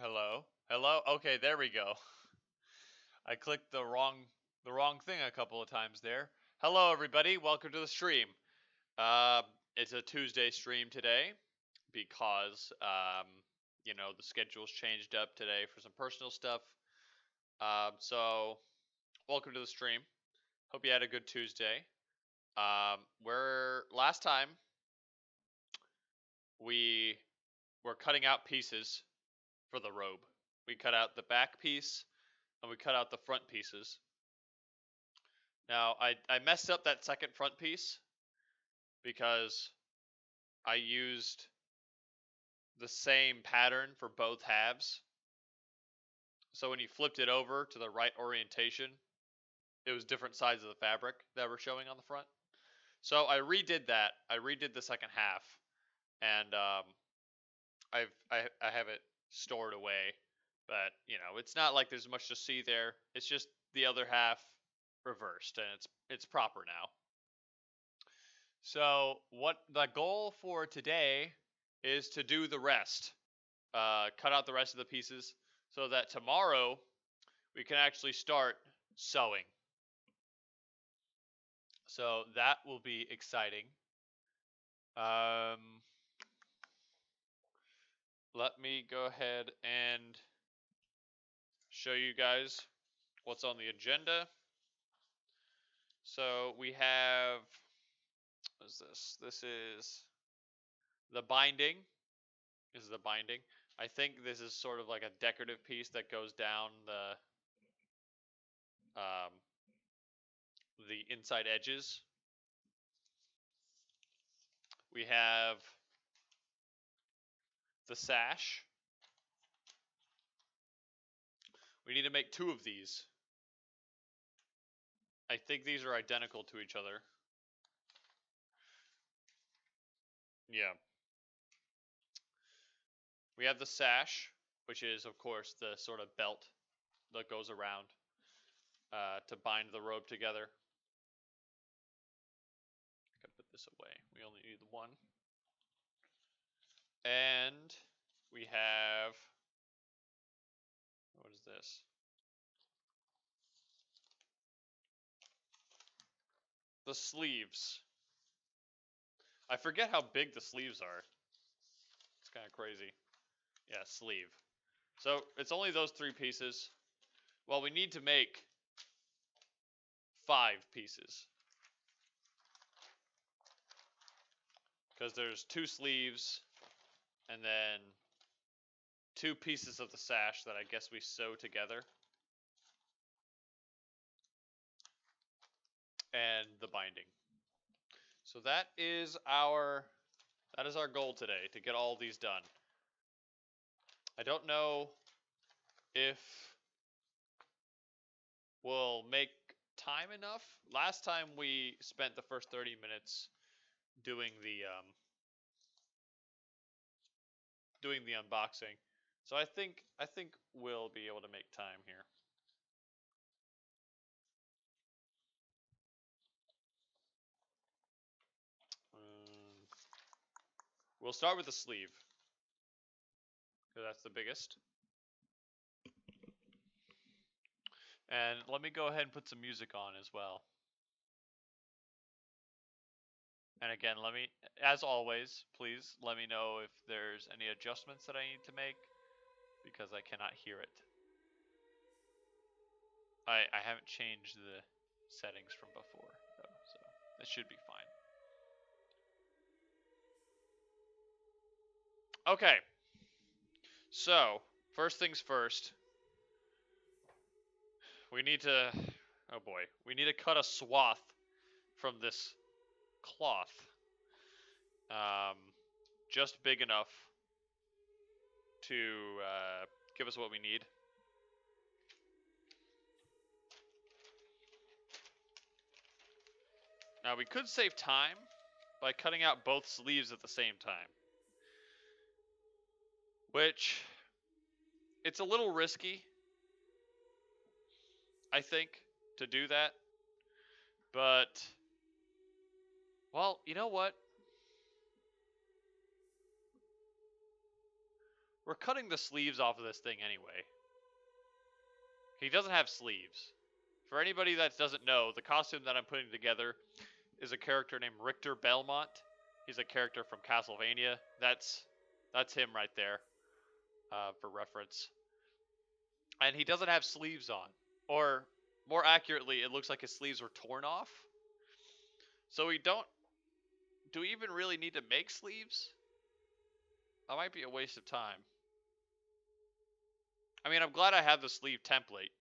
Hello? Hello? Okay, there we go. I clicked the wrong thing a couple of times there. Hello everybody, welcome to the stream. Um it's a Tuesday stream today because the schedule's changed up today for some personal stuff. So welcome to the stream. Hope you had a good Tuesday. Where last time we were cutting out pieces for the robe. We cut out the back piece and we cut out the front pieces. Now, I messed up that second front piece because I used the same pattern for both halves. So when you flipped it over to the right orientation, it was different sides of the fabric that were showing on the front. So I redid that. I redid the second half, and I have it stored away. But it's not like there's much to see there. It's just the other half reversed, and it's proper now. So what the goal for today is to do the rest, cut out the rest of the pieces, so that tomorrow we can actually start sewing. So that will be exciting. Let me go ahead and show you guys what's on the agenda. So we have, what is this? This is the binding. This is the binding. I think this is sort of like a decorative piece that goes down the inside edges. We have the sash. We need to make 2 of these. I think these are identical to each other. Yeah. We have the sash, which is, of course, the sort of belt that goes around to bind the robe together. I can put this away. We only need the one. And we have, what is this? The sleeves. I forget how big the sleeves are. It's kind of crazy. Yeah, sleeve. So it's only those 3 pieces. Well, we need to make 5 pieces. Because there's 2 sleeves and then 2 pieces of the sash that I guess we sew together. And the binding. So that is our goal today, to get all these done. I don't know if we'll make time enough. Last time we spent the first 30 minutes doing the unboxing. So I think we'll be able to make time here. We'll start with the sleeve, because that's the biggest. And let me go ahead and put some music on as well. And again, as always, please let me know if there's any adjustments that I need to make, because I cannot hear it. I haven't changed the settings from before, though, so it should be fine. Okay. So, first things first. We need to, oh boy, we need to cut a swath from this cloth. Just big enough to give us what we need. Now we could save time by cutting out both sleeves at the same time, which it's a little risky, I think, to do that. But, well, you know what? we're cutting the sleeves off of this thing anyway. He doesn't have sleeves. For anybody that doesn't know, the costume that I'm putting together is a character named Richter Belmont. He's a character from Castlevania. That's him right there, for reference. And he doesn't have sleeves on. Or, more accurately, it looks like his sleeves were torn off. So we don't... Do we even really need to make sleeves? That might be a waste of time. I mean, I'm glad I have the sleeve template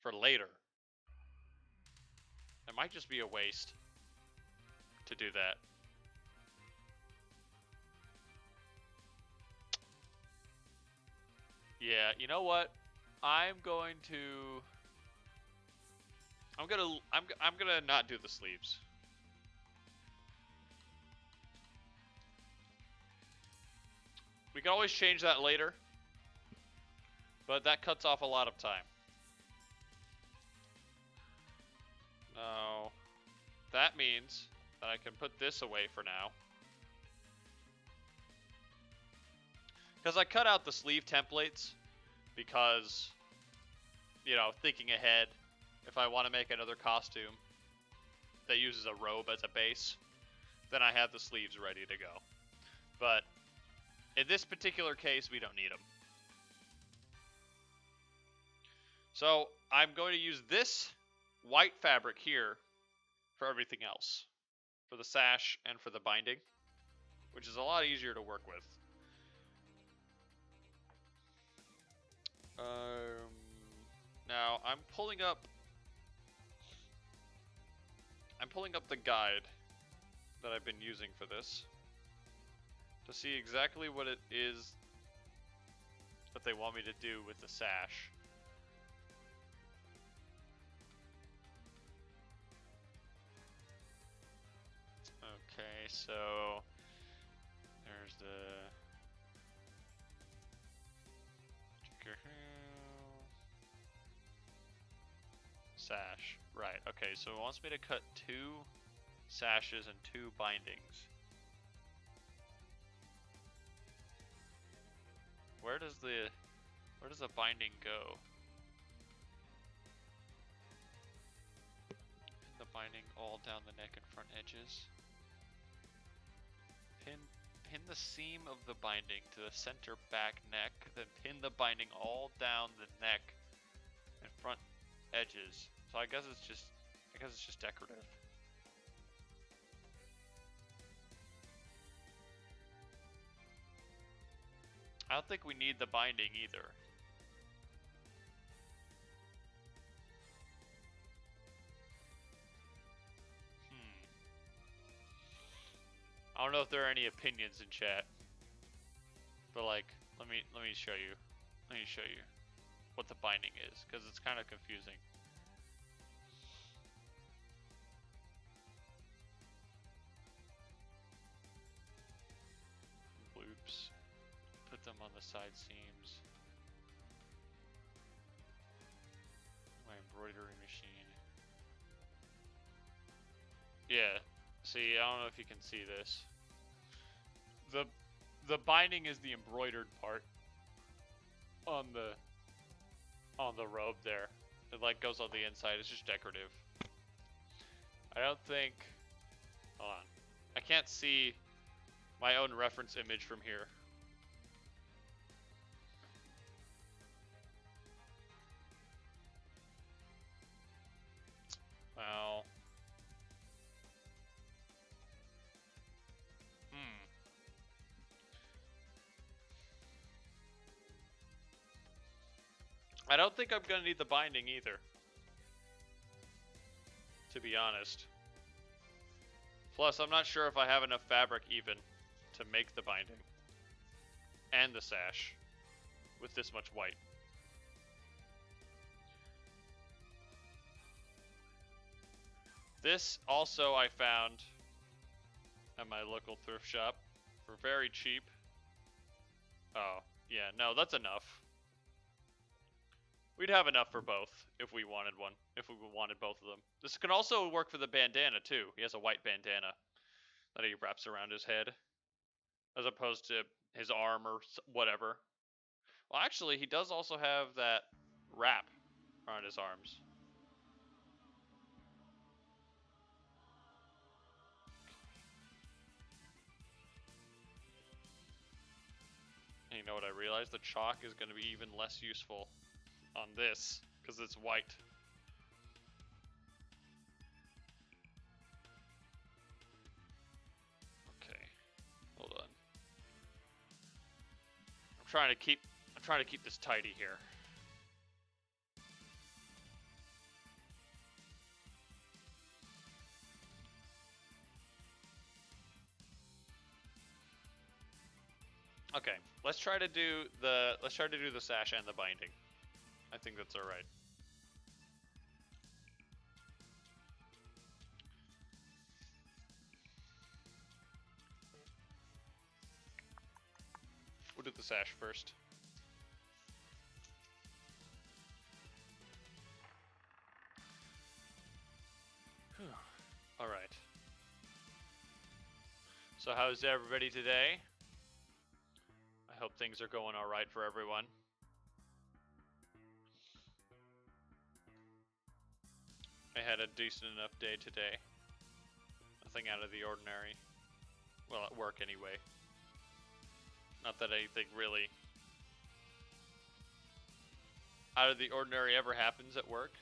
for later. It might just be a waste to do that. Yeah, you know what? I'm gonna not do the sleeves. We can always change that later, but that cuts off a lot of time. No, that means that I can put this away for now. Because I cut out the sleeve templates because, you know, thinking ahead, if I want to make another costume that uses a robe as a base, then I have the sleeves ready to go. But in this particular case, we don't need them. So I'm going to use this white fabric here for everything else. For the sash and for the binding, which is a lot easier to work with. Now I'm pulling up the guide that I've been using for this to see exactly what it is that they want me to do with the sash. Okay, so there's the sash. Right, okay, so it wants me to cut 2 sashes and 2 bindings. Where does the binding go? Pin the binding all down the neck and front edges. Pin the seam of the binding to the center back neck, then pin the binding all down the neck and front edges. So I guess it's just decorative. I don't think we need the binding either. I don't know if there are any opinions in chat, but like, let me show you. Let me show you what the binding is, because it's kind of confusing. Loops. Put them on the side seams. My embroidery machine. Yeah. See, I don't know if you can see this. The binding is the embroidered part on the robe there. It like goes on the inside. It's just decorative. I don't think. Hold on. I can't see my own reference image from here. Well. I don't think I'm gonna need the binding either, to be honest. Plus, I'm not sure if I have enough fabric even to make the binding and the sash with this much white. This also I found at my local thrift shop for very cheap. Oh, yeah, no, that's enough. We'd have enough for both if we wanted one, if we wanted both of them. This can also work for the bandana too. He has a white bandana that he wraps around his head, as opposed to his arm or whatever. Well, actually, he does also have that wrap around his arms. And you know what I realized? The chalk is going to be even less useful on this because it's white. Okay, hold on. I'm trying to keep this tidy here. Okay, let's try to do the sash and the binding. I think that's all right. We'll do the sash first. All right. So how's everybody today? I hope things are going all right for everyone. I had a decent enough day today. Nothing out of the ordinary. Well, at work anyway. Not that anything really out of the ordinary ever happens at work.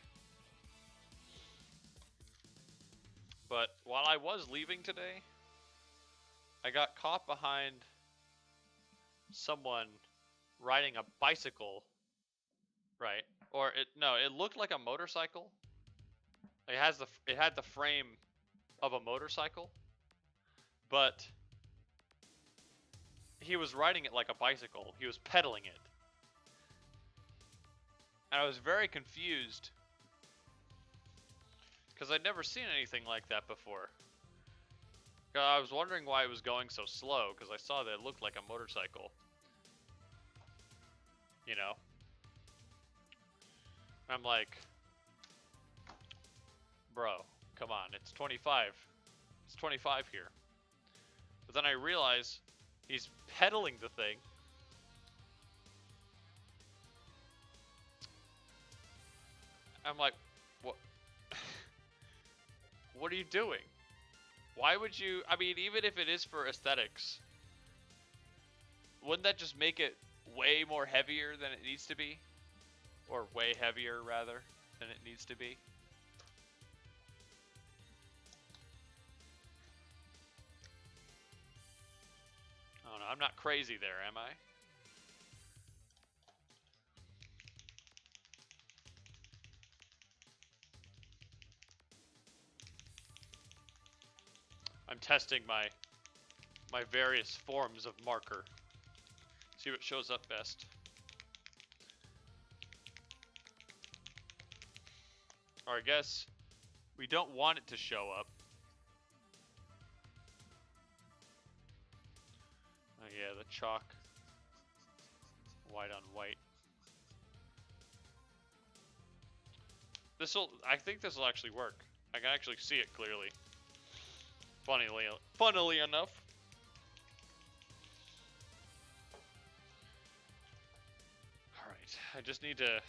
But while I was leaving today, I got caught behind someone riding a bicycle, right? Or it looked like a motorcycle. It had the frame of a motorcycle, but he was riding it like a bicycle. He was pedaling it. And I was very confused because I'd never seen anything like that before. I was wondering why it was going so slow because I saw that it looked like a motorcycle. You know? I'm like, bro, come on, it's 25. It's 25 here. But then I realize he's pedaling the thing. I'm like, what? What are you doing? Why would you? I mean, even if it is for aesthetics, wouldn't that just make it way more heavier than it needs to be? Or way heavier, rather, than it needs to be? Oh no, I'm not crazy there, am I? I'm testing my various forms of marker. See what shows up best. Or I guess we don't want it to show up. Oh yeah, the chalk. White on white. I think this'll actually work. I can actually see it clearly. Funnily enough. Alright, I just need to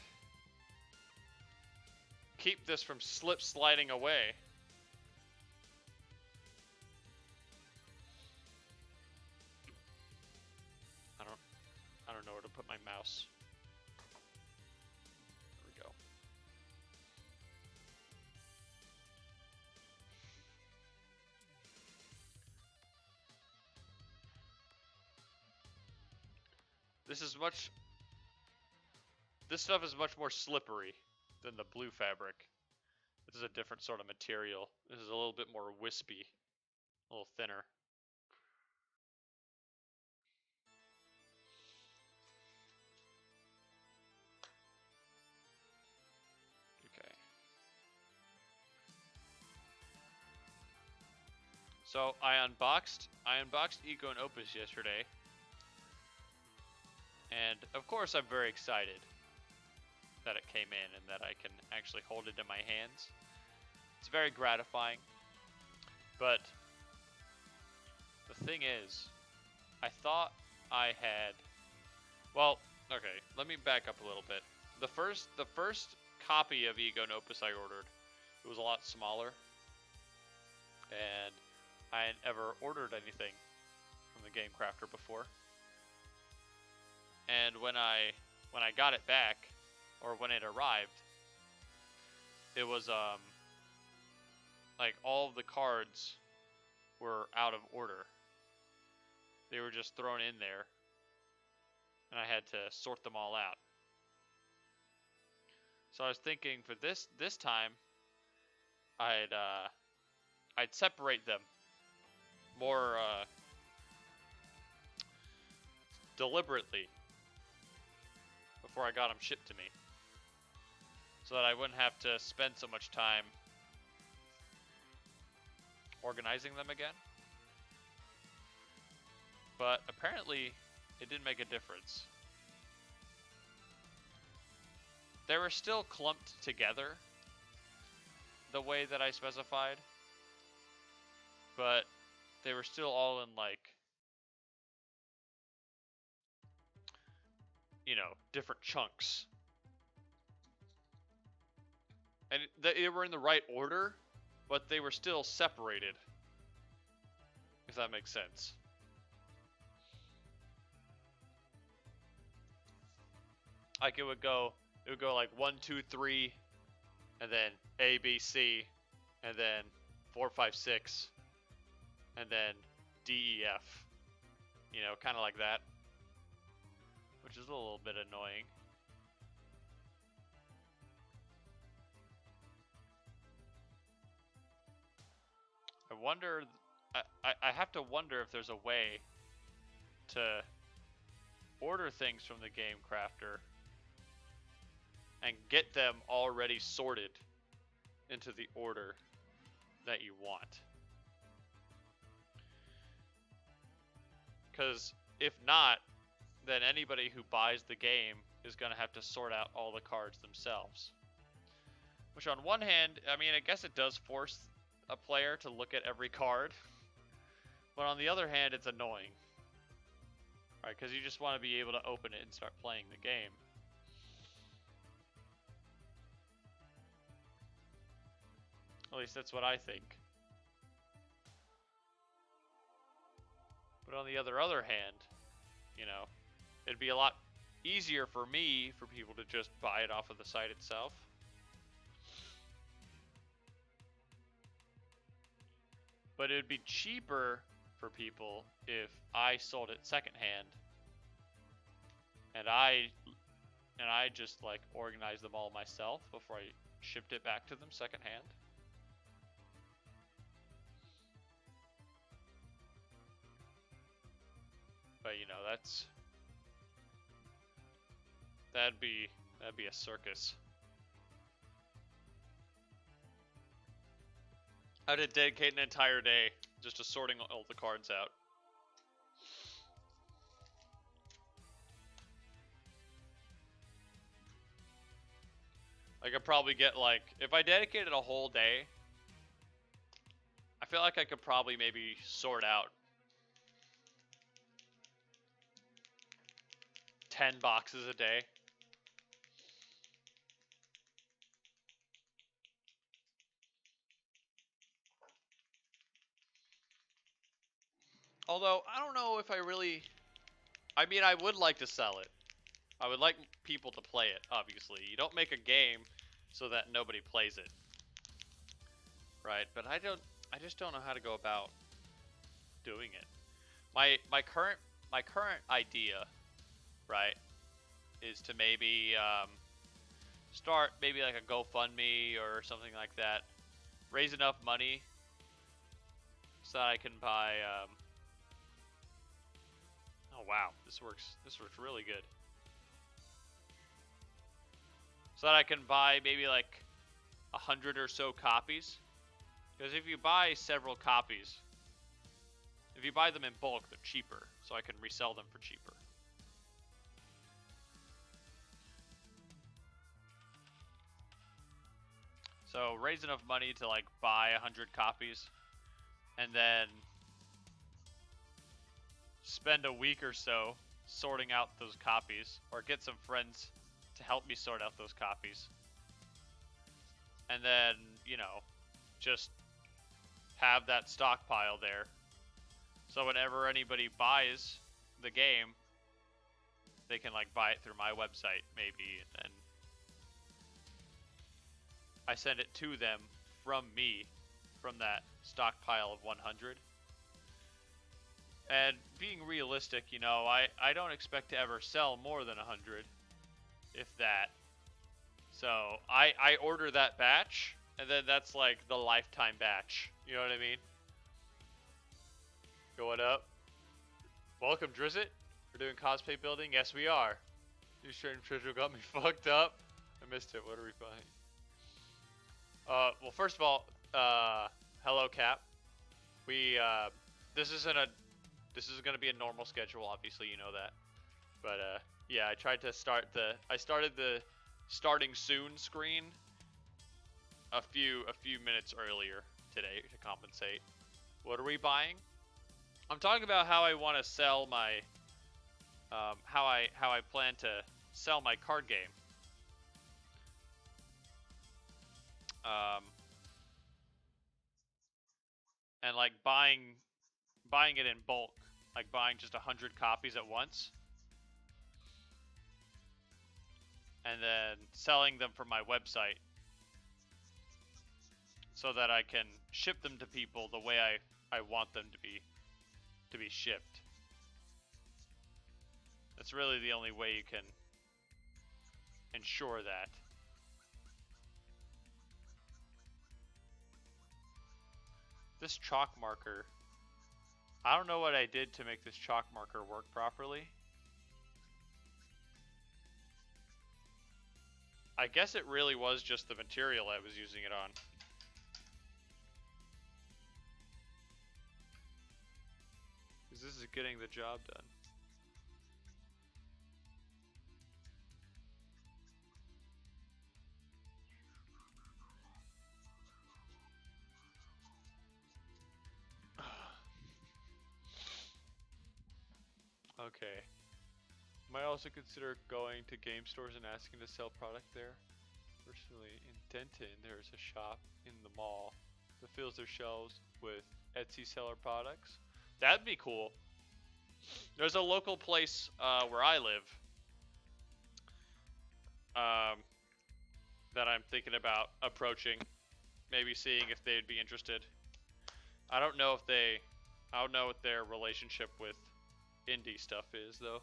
keep this from sliding away. I don't know where to put my mouse. There we go. This stuff is much more slippery than the blue fabric. This is a different sort of material. This is a little bit more wispy, a little thinner. Okay. So I unboxed Eco and Opus yesterday. And of course I'm very excited that it came in and that I can actually hold it in my hands. It's very gratifying. But the thing is, I thought I had, well, okay, let me back up a little bit. The first copy of Ego Nopus I ordered, it was a lot smaller, and I had never ordered anything from the Game Crafter before. And when I got it back, or when it arrived, it was like all of the cards were out of order. They were just thrown in there, and I had to sort them all out. So I was thinking for this time, I'd separate them more deliberately before I got them shipped to me, so that I wouldn't have to spend so much time organizing them again. But apparently, it didn't make a difference. They were still clumped together the way that I specified, but they were still all in, like, you know, different chunks. And they were in the right order, but they were still separated, if that makes sense. Like it would go like 1, 2, 3, and then A, B, C, and then 4, 5, 6, and then D, E, F. You know, kind of like that, which is a little bit annoying. I wonder, I have to wonder if there's a way to order things from the Game Crafter and get them already sorted into the order that you want. Because if not, then anybody who buys the game is going to have to sort out all the cards themselves. Which on one hand, I mean, I guess it does force a player to look at every card. But on the other hand, it's annoying. Right, because you just want to be able to open it and start playing the game. At least that's what I think. But on the other hand, you know, it'd be a lot easier for me for people to just buy it off of the site itself. But it would be cheaper for people if I sold it secondhand, and I just like organized them all myself before I shipped it back to them secondhand. But you know, that'd be a circus. I had to dedicate an entire day just to sorting all the cards out. I could probably get, like, if I dedicated a whole day, I feel like I could probably maybe sort out 10 boxes a day. Although, I don't know if I really... I mean, I would like to sell it. I would like people to play it, obviously. You don't make a game so that nobody plays it. Right? But I just don't know how to go about doing it. My current idea, right, is to maybe start maybe like a GoFundMe or something like that. Raise enough money so that I can buy oh wow, this works really good. So that I can buy maybe like 100 or so copies. Because if you buy several copies, if you buy them in bulk, they're cheaper. So I can resell them for cheaper. So raise enough money to like buy 100 copies, and then spend a week or so sorting out those copies, or get some friends to help me sort out those copies. And then, you know, just have that stockpile there. So whenever anybody buys the game, they can like buy it through my website maybe, and then I send it to them from me, from that stockpile of 100. And being realistic, you know, I don't expect to ever sell more than 100, if that. So I order that batch, and then that's like the lifetime batch. You know what I mean? Going up. Welcome, Drizzt. We're doing cosplay building. Yes, we are. You strange treasure got me fucked up. I missed it. What are we buying? Well, first of all, hello, Cap. This isn't gonna be a normal schedule. Obviously, you know that. But yeah, I tried to I started the starting soon screen a few minutes earlier today to compensate. What are we buying? I'm talking about how I want to sell my, how I plan to sell my card game. And like buying it in bulk, like buying just 100 copies at once, and then selling them from my website, so that I can ship them to people the way I want them to be shipped. That's really the only way you can ensure that. This chalk marker, I don't know what I did to make this chalk marker work properly. I guess it really was just the material I was using it on. Because this is getting the job done. Okay. Might also consider going to game stores and asking to sell product there. Personally, in Denton, there is a shop in the mall that fills their shelves with Etsy seller products. That'd be cool. There's a local place where I live that I'm thinking about approaching, maybe seeing if they'd be interested. I don't know what their relationship with indie stuff is, though.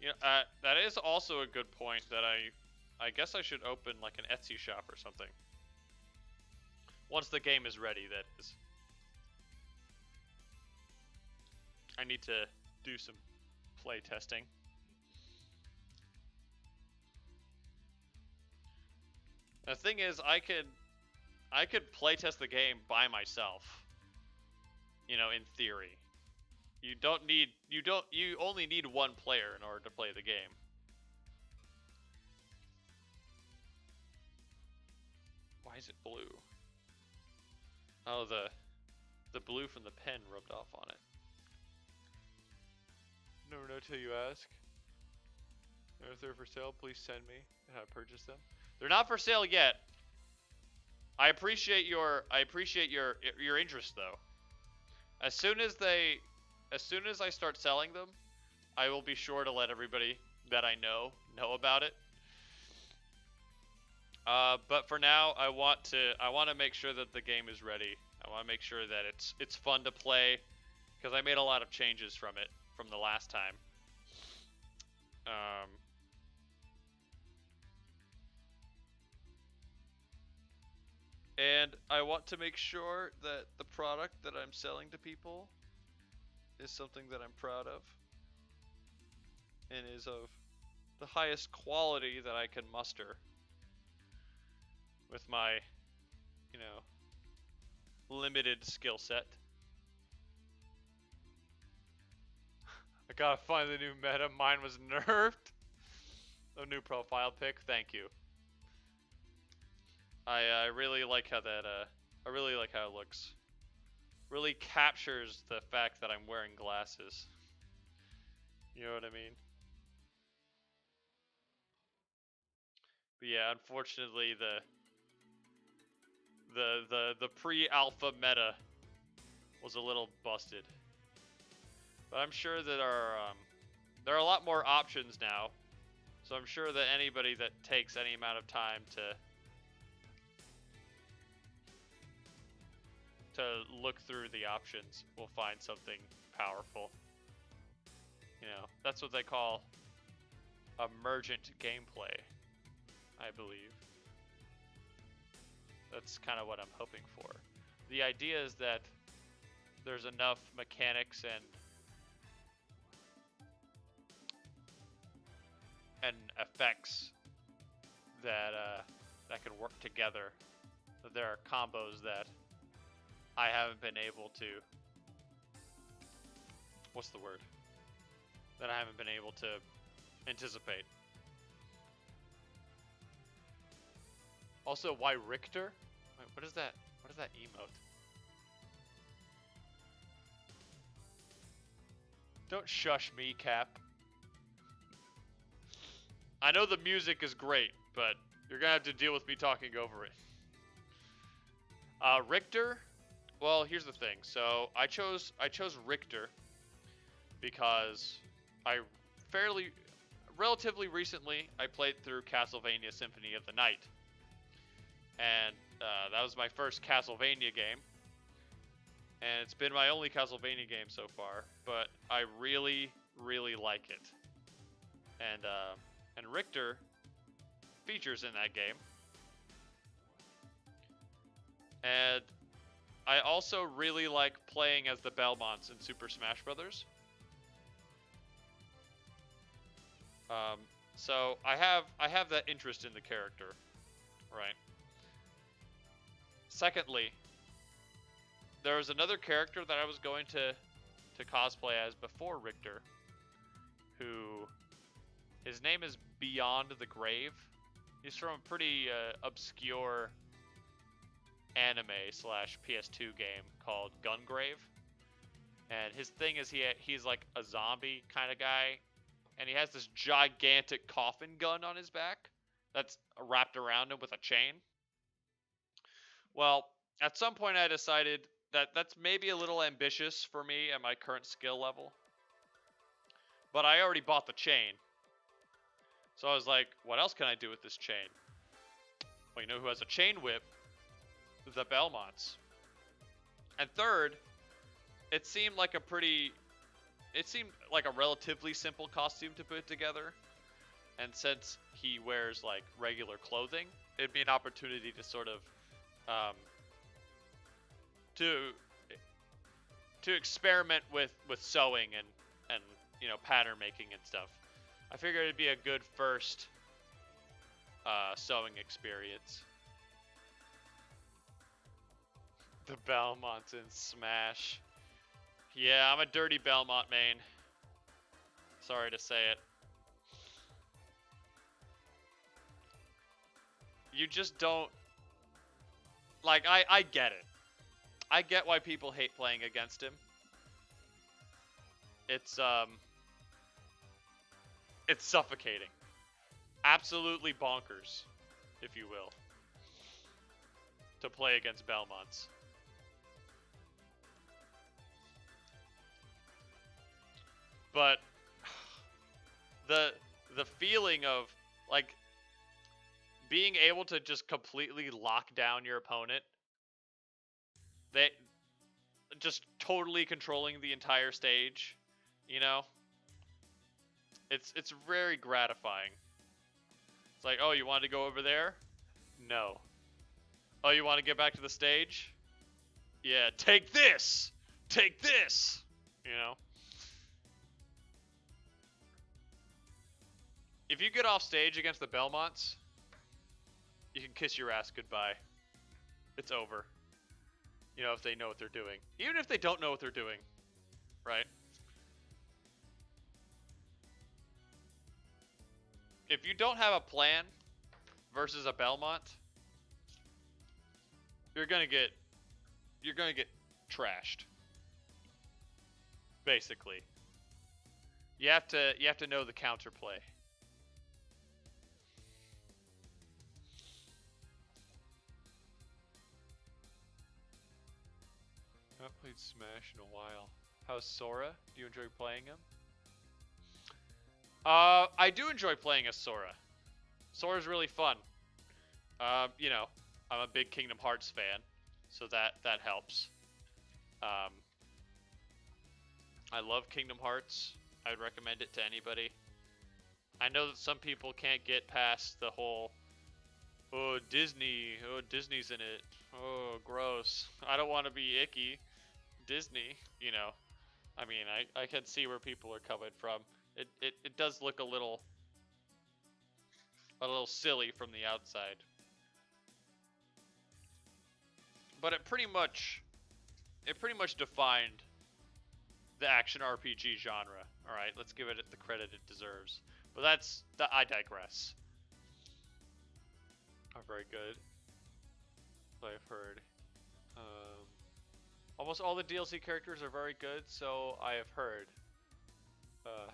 You know, that is also a good point that I guess I should open like an Etsy shop or something. Once the game is ready, that is. I need to do some play testing. The thing is, I could play test the game by myself. You know, in theory. You only need one player in order to play the game. Why is it blue? Oh, the blue from the pen rubbed off on it. Never know till you ask. If they're for sale, please send me how to purchase them. They're not for sale yet. I appreciate your interest, though. As soon as I start selling them, I will be sure to let everybody that I know about it. But for now, I want to make sure that the game is ready. I want to make sure that it's fun to play, because I made a lot of changes from it from the last time. And I want to make sure that the product that I'm selling to people is something that I'm proud of and is of the highest quality that I can muster with my, you know, limited skill set. I gotta find the new meta. Mine was nerfed. A new profile pic. Thank you. I really like how that. I really like how it looks. really captures the fact that I'm wearing glasses. You know what I mean? But yeah, unfortunately the pre-alpha meta was a little busted. But I'm sure that there are a lot more options now. So I'm sure that anybody that takes any amount of time to look through the options will find something powerful. You know, that's what they call emergent gameplay, I believe. That's kind of what I'm hoping for. The idea is that there's enough mechanics and effects that that can work together. That there are combos that I haven't been able to. What's the word? That I haven't been able to anticipate. Also, why Richter? Wait, what is that? What is that emote? Don't shush me, Cap. I know the music is great, but you're gonna have to deal with me talking over it. Richter. Well, here's the thing. So I chose Richter because I relatively recently I played through Castlevania Symphony of the Night, and that was my first Castlevania game, and it's been my only Castlevania game so far. But I really like it, and Richter features in that game, and I also really like playing as the Belmonts in Super Smash Brothers. So I have that interest in the character, right? Secondly, there was another character that I was going to cosplay as before Richter, who his name is Beyond the Grave. He's from a pretty obscure anime slash PS2 game called Gungrave, and his thing is he's like a zombie kind of guy, and he has this gigantic coffin gun on his back that's wrapped around him with a chain. Well, at some point I decided that that's maybe a little ambitious for me at my current skill level, but I already bought the chain. So I was like, what else can I do with this chain? Well, you know who has a chain whip? The Belmonts. And third, it seemed like a relatively simple costume to put together. And since he wears like regular clothing, it'd be an opportunity to sort of to experiment with sewing and you know, pattern making and stuff. I figured it'd be a good first sewing experience. The Belmonts in Smash. Yeah, I'm a dirty Belmont main. Sorry to say it. You just don't... Like, I get it. I get why people hate playing against him. It's suffocating. Absolutely bonkers, if you will, to play against Belmonts. But the feeling of like being able to just completely lock down your opponent, they just totally controlling the entire stage, you know, it's very gratifying. It's like, oh, you wanted to go over there? No. Oh, you want to get back to the stage? Yeah, take this! Take this! You know? If you get off stage against the Belmonts, you can kiss your ass goodbye. It's over. You know, if they know what they're doing. Even if they don't know what they're doing, right? If you don't have a plan versus a Belmont, you're gonna get trashed. Basically, you have to know the counterplay. Not played Smash in a while. How's Sora? Do you enjoy playing him? I do enjoy playing as Sora. Sora's really fun. You know, I'm a big Kingdom Hearts fan, so that helps. I love Kingdom Hearts. I would recommend it to anybody. I know that some people can't get past the whole, oh, Disney's in it. Oh, gross. I don't want to be icky. Disney, you know. I mean, I can see where people are coming from. It does look a little silly from the outside. But it pretty much defined the action RPG genre. All right, let's give it the credit it deserves. But I digress. Are very good. I've heard. Almost all the DLC characters are very good, so I have heard.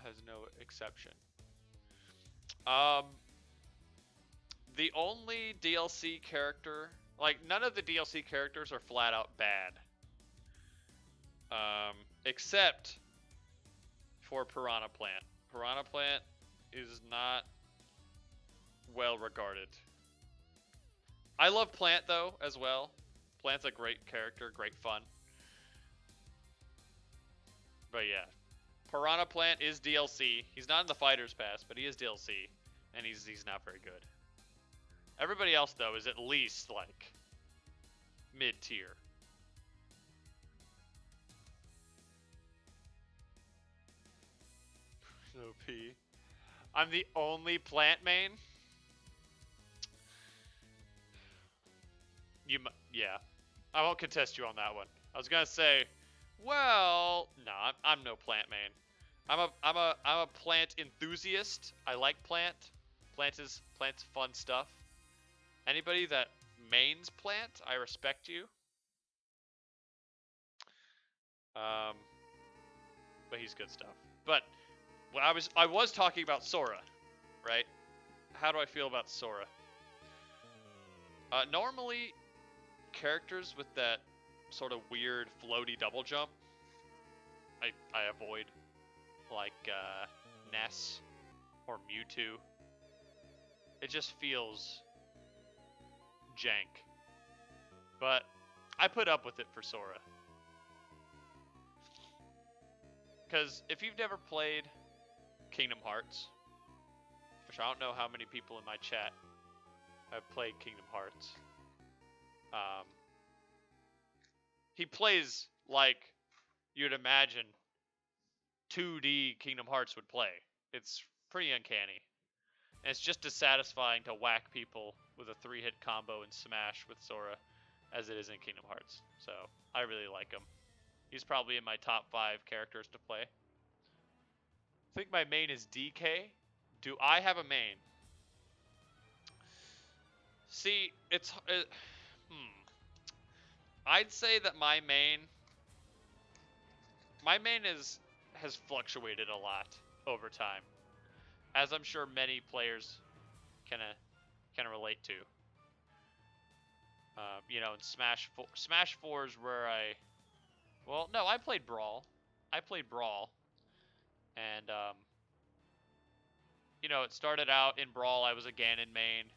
Has no exception. The only DLC character, like none of the DLC characters are flat out bad. Except for Piranha Plant. Piranha Plant is not well regarded. I love Plant though as well. Plant's a great character, great fun. But yeah, Piranha Plant is DLC. He's not in the Fighter's Pass, but he is DLC, and he's not very good. Everybody else though is at least like mid-tier. OP. I'm the only Plant main. Yeah. I won't contest you on that one. I was gonna say, well, no, I'm no Plant main. I'm a Plant enthusiast. I like Plant. Plant's fun stuff. Anybody that mains Plant, I respect you. But he's good stuff. But when I was talking about Sora, right? How do I feel about Sora? Normally, characters with that sort of weird floaty double jump, I avoid, like Ness or Mewtwo. It just feels jank. But I put up with it for Sora. Because if you've never played Kingdom Hearts, which I don't know how many people in my chat have played Kingdom Hearts, he plays like you'd imagine 2D Kingdom Hearts would play. It's pretty uncanny. And it's just as satisfying to whack people with a 3-hit combo in Smash with Sora as it is in Kingdom Hearts. So, I really like him. He's probably in my top 5 characters to play. I think my main is DK. Do I have a main? See, I'd say that my main has fluctuated a lot over time, as I'm sure many players can relate to. You know, in Smash 4 is where I played Brawl. And you know, it started out in Brawl. I was a Ganon main.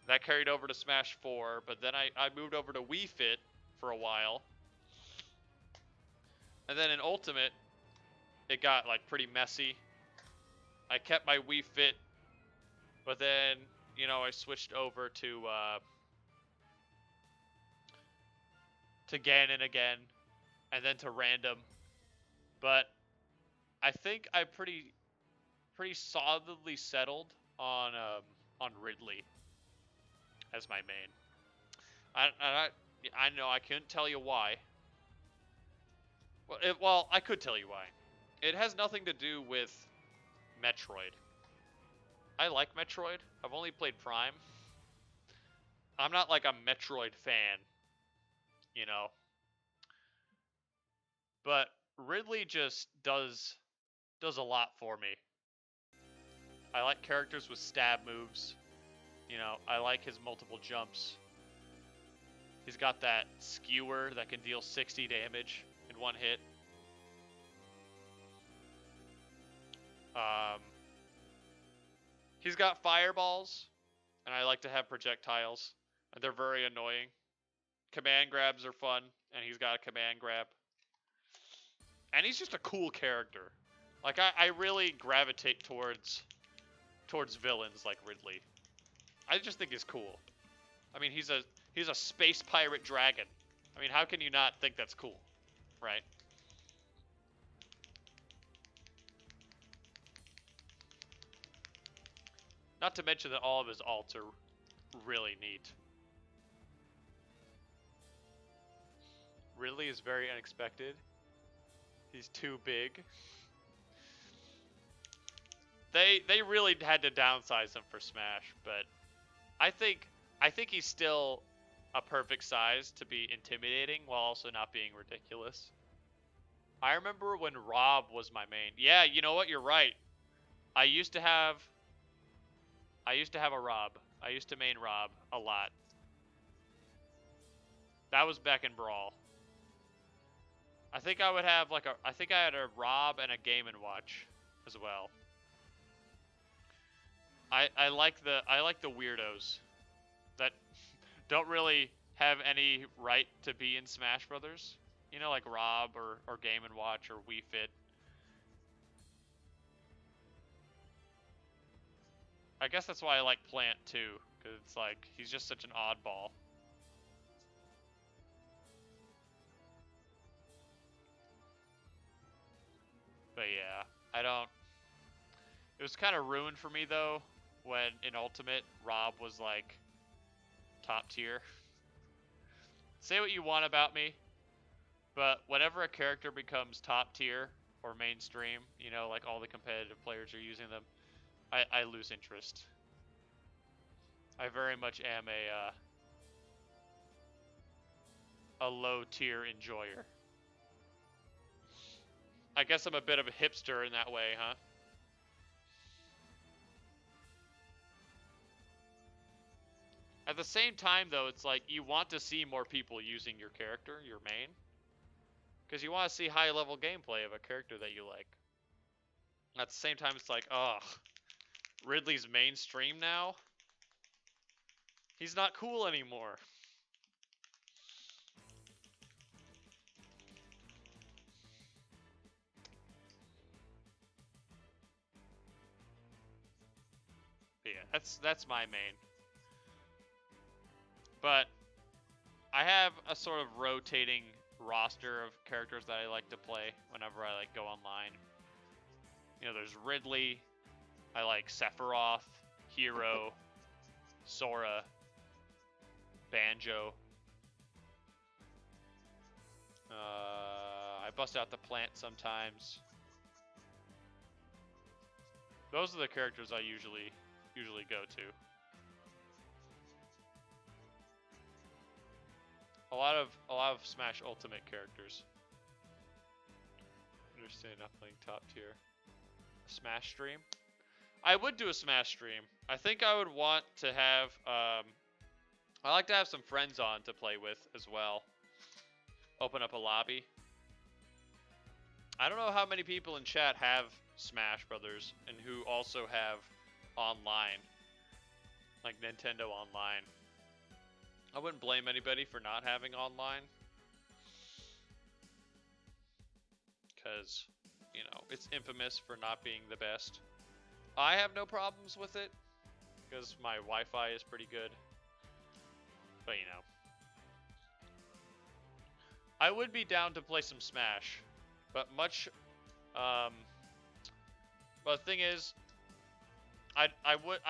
That carried over to Smash 4, but then I moved over to Wii Fit for a while. And then in Ultimate, it got like pretty messy. I kept my Wii Fit, but then, you know, I switched over to Ganon again, and then to Random. But I think I pretty solidly settled on Ridley as my main. I know I couldn't tell you why. Well, I could tell you why. It has nothing to do with Metroid. I like Metroid. I've only played Prime. I'm not like a Metroid fan, you know. But Ridley just does a lot for me. I like characters with stab moves. You know, I like his multiple jumps. He's got that skewer that can deal 60 damage in one hit. He's got fireballs, and I like to have projectiles, and they're very annoying. Command grabs are fun, and he's got a command grab. And he's just a cool character. Like, I really gravitate towards villains like Ridley. I just think he's cool. I mean, he's a space pirate dragon. I mean, how can you not think that's cool, right? Not to mention that all of his alts are really neat. Ridley is very unexpected. He's too big. They really had to downsize him for Smash, but I think he's still a perfect size to be intimidating while also not being ridiculous. I remember when Rob was my main. Yeah, you know what? You're right. I used to have a Rob. I used to main Rob a lot. That was back in Brawl. I think I would have I think I had a Rob and a Game & Watch as well. I like the weirdos that don't really have any right to be in Smash Brothers. You know, like Rob or Game & Watch or Wii Fit. I guess that's why I like Plant too, because it's like he's just such an oddball. But yeah, I don't. It was kind of ruined for me though when in Ultimate Rob was like top tier. Say what you want about me, but whenever a character becomes top tier or mainstream, you know, like all the competitive players are using them, I lose interest. I very much am a low tier enjoyer. I guess I'm a bit of a hipster in that way, huh? At the same time, though, it's like you want to see more people using your character, your main, because you want to see high-level gameplay of a character that you like. At the same time, it's like, ugh, Ridley's mainstream now? He's not cool anymore. But yeah, that's my main. But I have a sort of rotating roster of characters that I like to play whenever I like go online. You know, there's Ridley. I like Sephiroth, Hero, Sora, Banjo. I bust out the Plant sometimes. Those are the characters I usually go to. A lot of Smash Ultimate characters. Understand not playing top tier. Smash stream? I would do a Smash stream. I think I would want to have I like to have some friends on to play with as well. Open up a lobby. I don't know how many people in chat have Smash Brothers and who also have online. Like Nintendo Online. I wouldn't blame anybody for not having online. Because, you know, it's infamous for not being the best. I have no problems with it. Because my Wi-Fi is pretty good. But, you know. I would be down to play some Smash. But much... but the thing is... I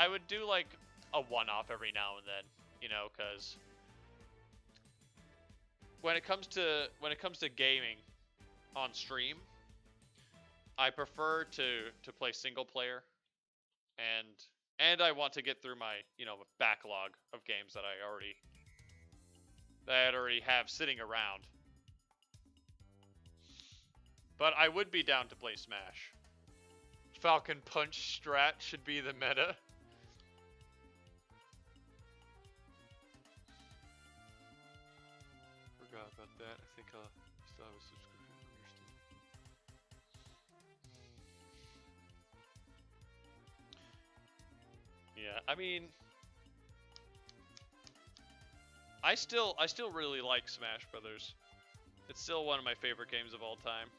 would do, like, a one-off every now and then. You know, because... When it comes to gaming on stream, I prefer to play single player, and I want to get through my, you know, backlog of games that I already have sitting around. But I would be down to play Smash. Falcon Punch strat should be the meta. Forgot about that. I think I'll still have a subscription. Yeah, I mean, I still really like Smash Brothers. It's still one of my favorite games of all time.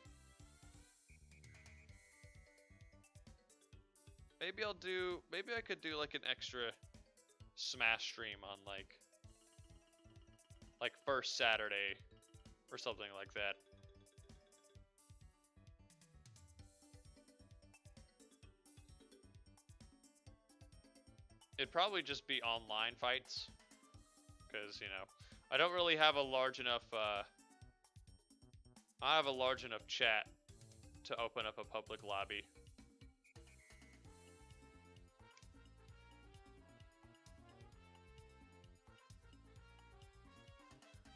Maybe I could do like an extra Smash stream on like first Saturday or something like that. It'd probably just be online fights, because, you know, I don't really have a large enough, I have a large enough chat to open up a public lobby.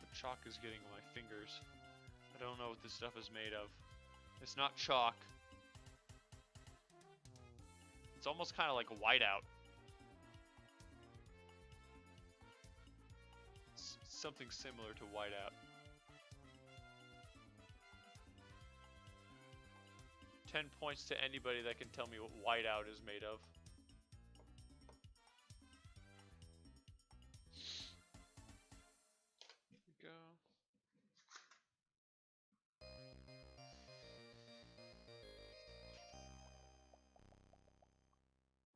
The chalk is getting on my fingers. I don't know what this stuff is made of. It's not chalk. It's almost kind of like whiteout. It's something similar to whiteout. 10 points to anybody that can tell me what whiteout is made of. Here we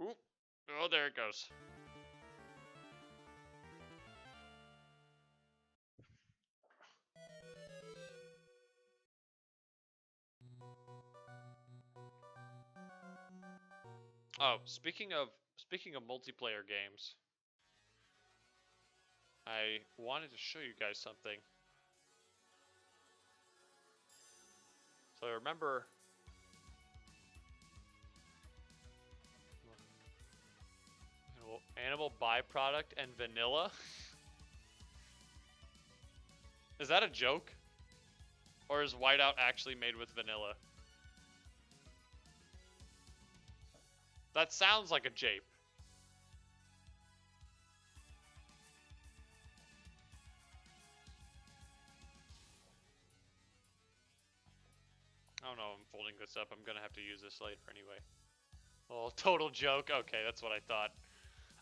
go. Oop. Oh, there it goes. Oh, speaking of multiplayer games, I wanted to show you guys something. So remember, animal byproduct and vanilla? Is that a joke? Or is whiteout actually made with vanilla? That sounds like a jape. I don't know, I'm folding this up. I'm gonna have to use this later anyway. Oh, total joke. Okay, that's what I thought.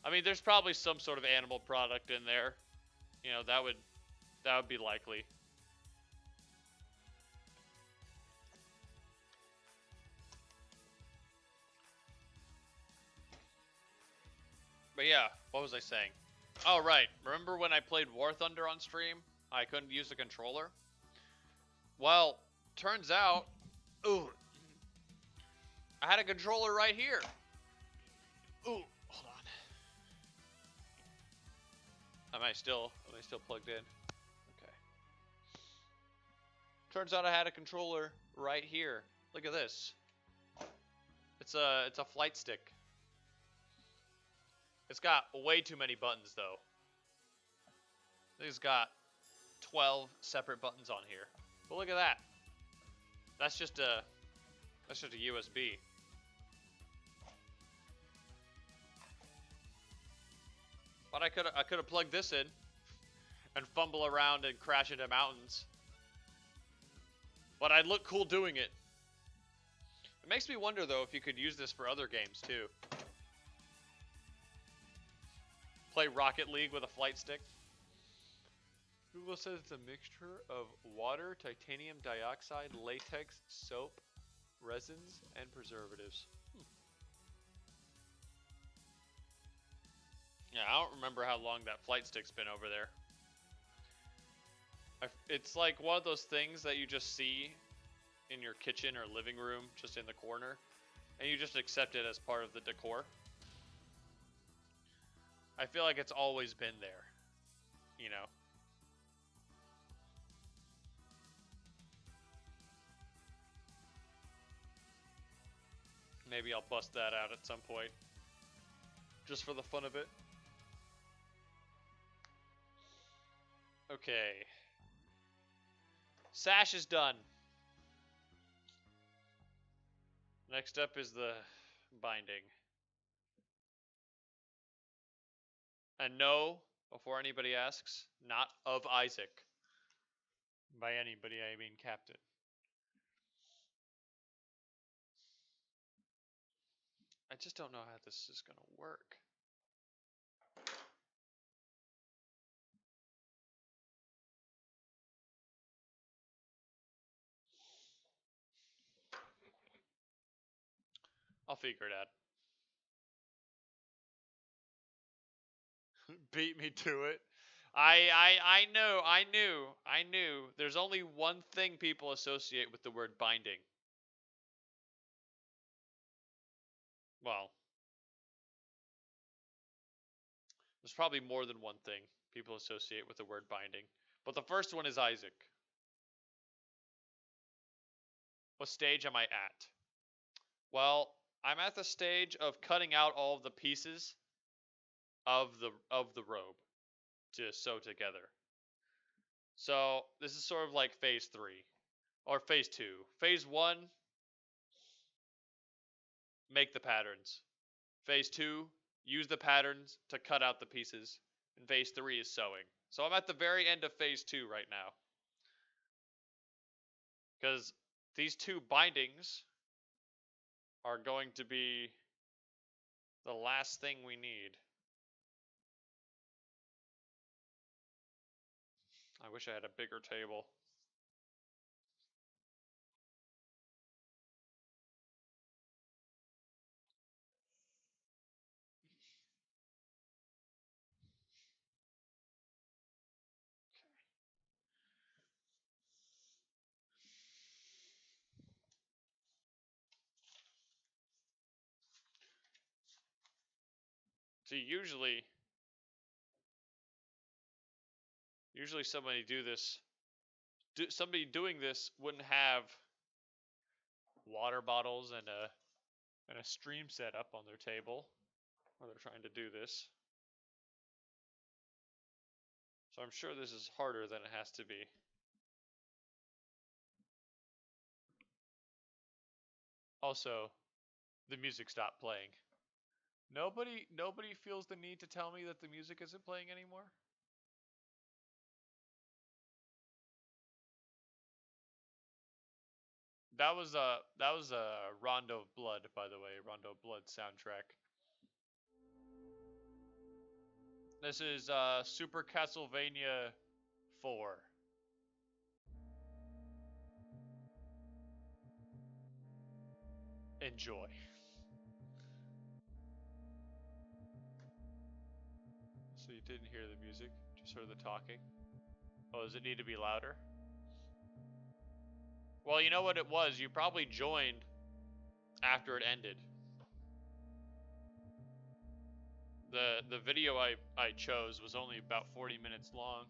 I mean, there's probably some sort of animal product in there. You know, that would be likely. But yeah, what was I saying? Oh, right. Remember when I played War Thunder on stream? I couldn't use the controller? Well, turns out, ooh, I had a controller right here. Ooh, hold on. Am I still plugged in? Okay. Turns out I had a controller right here. Look at this. It's a flight stick. It's got way too many buttons though. It's got 12 separate buttons on here. But look at that. That's just a USB. But I could have plugged this in and fumble around and crash into mountains. But I'd look cool doing it. It makes me wonder though if you could use this for other games too. Play Rocket League with a flight stick. Google says it's a mixture of water, titanium dioxide, latex, soap, resins, and preservatives. Yeah, I don't remember how long that flight stick's been over there. It's like one of those things that you just see in your kitchen or living room, just in the corner, and you just accept it as part of the decor. I feel like it's always been there, you know. Maybe I'll bust that out at some point, just for the fun of it. Okay. Sash is done. Next up is the binding. And no, before anybody asks, not of Isaac. By anybody, I mean Captain. I just don't know how this is going to work. I'll figure it out. Beat me to it. I knew. There's only one thing people associate with the word binding. Well, there's probably more than one thing people associate with the word binding. But the first one is Isaac. What stage am I at? Well, I'm at the stage of cutting out all of the pieces of the robe to sew together. So this is sort of like phase 3 or phase 2. Phase 1, make the patterns. Phase 2, use the patterns to cut out the pieces. And phase 3 is sewing. So I'm at the very end of phase 2 right now. Because these two bindings are going to be the last thing we need. I wish I had a bigger table. See, usually somebody somebody doing this wouldn't have water bottles and a stream set up on their table while they're trying to do this. So I'm sure this is harder than it has to be. Also, the music stopped playing. Nobody feels the need to tell me that the music isn't playing anymore. That was a Rondo of Blood, by the way, Rondo of Blood soundtrack. This is Super Castlevania 4. Enjoy. So you didn't hear the music, just heard the talking. Oh, does it need to be louder? Well, you know what it was? You probably joined after it ended. The video I chose was only about 40 minutes long.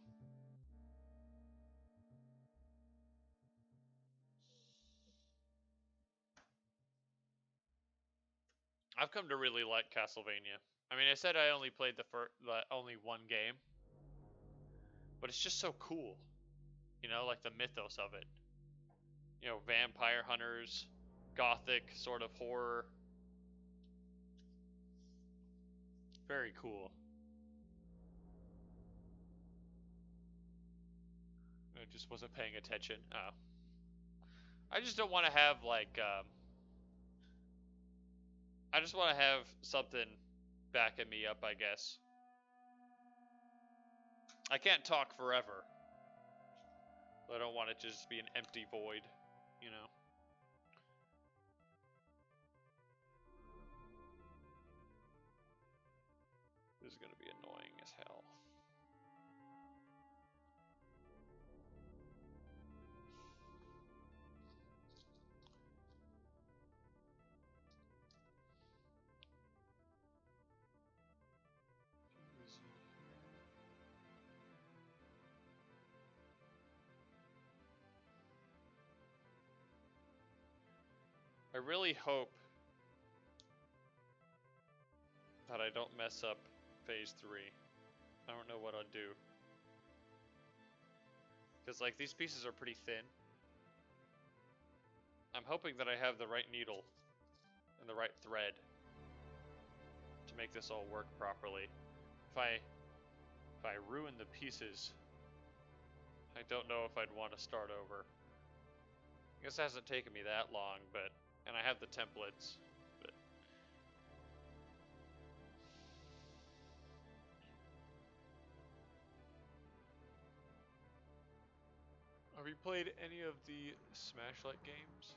I've come to really like Castlevania. I mean, I said I only played only one game, but it's just so cool. You know, like the mythos of it. You know, vampire hunters, gothic sort of horror. Very cool. I just wasn't paying attention. Oh. I just don't want to have like I just want to have something backing me up, I guess. I can't talk forever. I don't want it to just be an empty void, you know? This is going to be annoying as hell. I really hope that I don't mess up phase 3. I don't know what I'll do. Because, like, these pieces are pretty thin. I'm hoping that I have the right needle and the right thread to make this all work properly. If I ruin the pieces, I don't know if I'd want to start over. I guess it hasn't taken me that long, and I have the templates, but have you played any of the Smashlight games?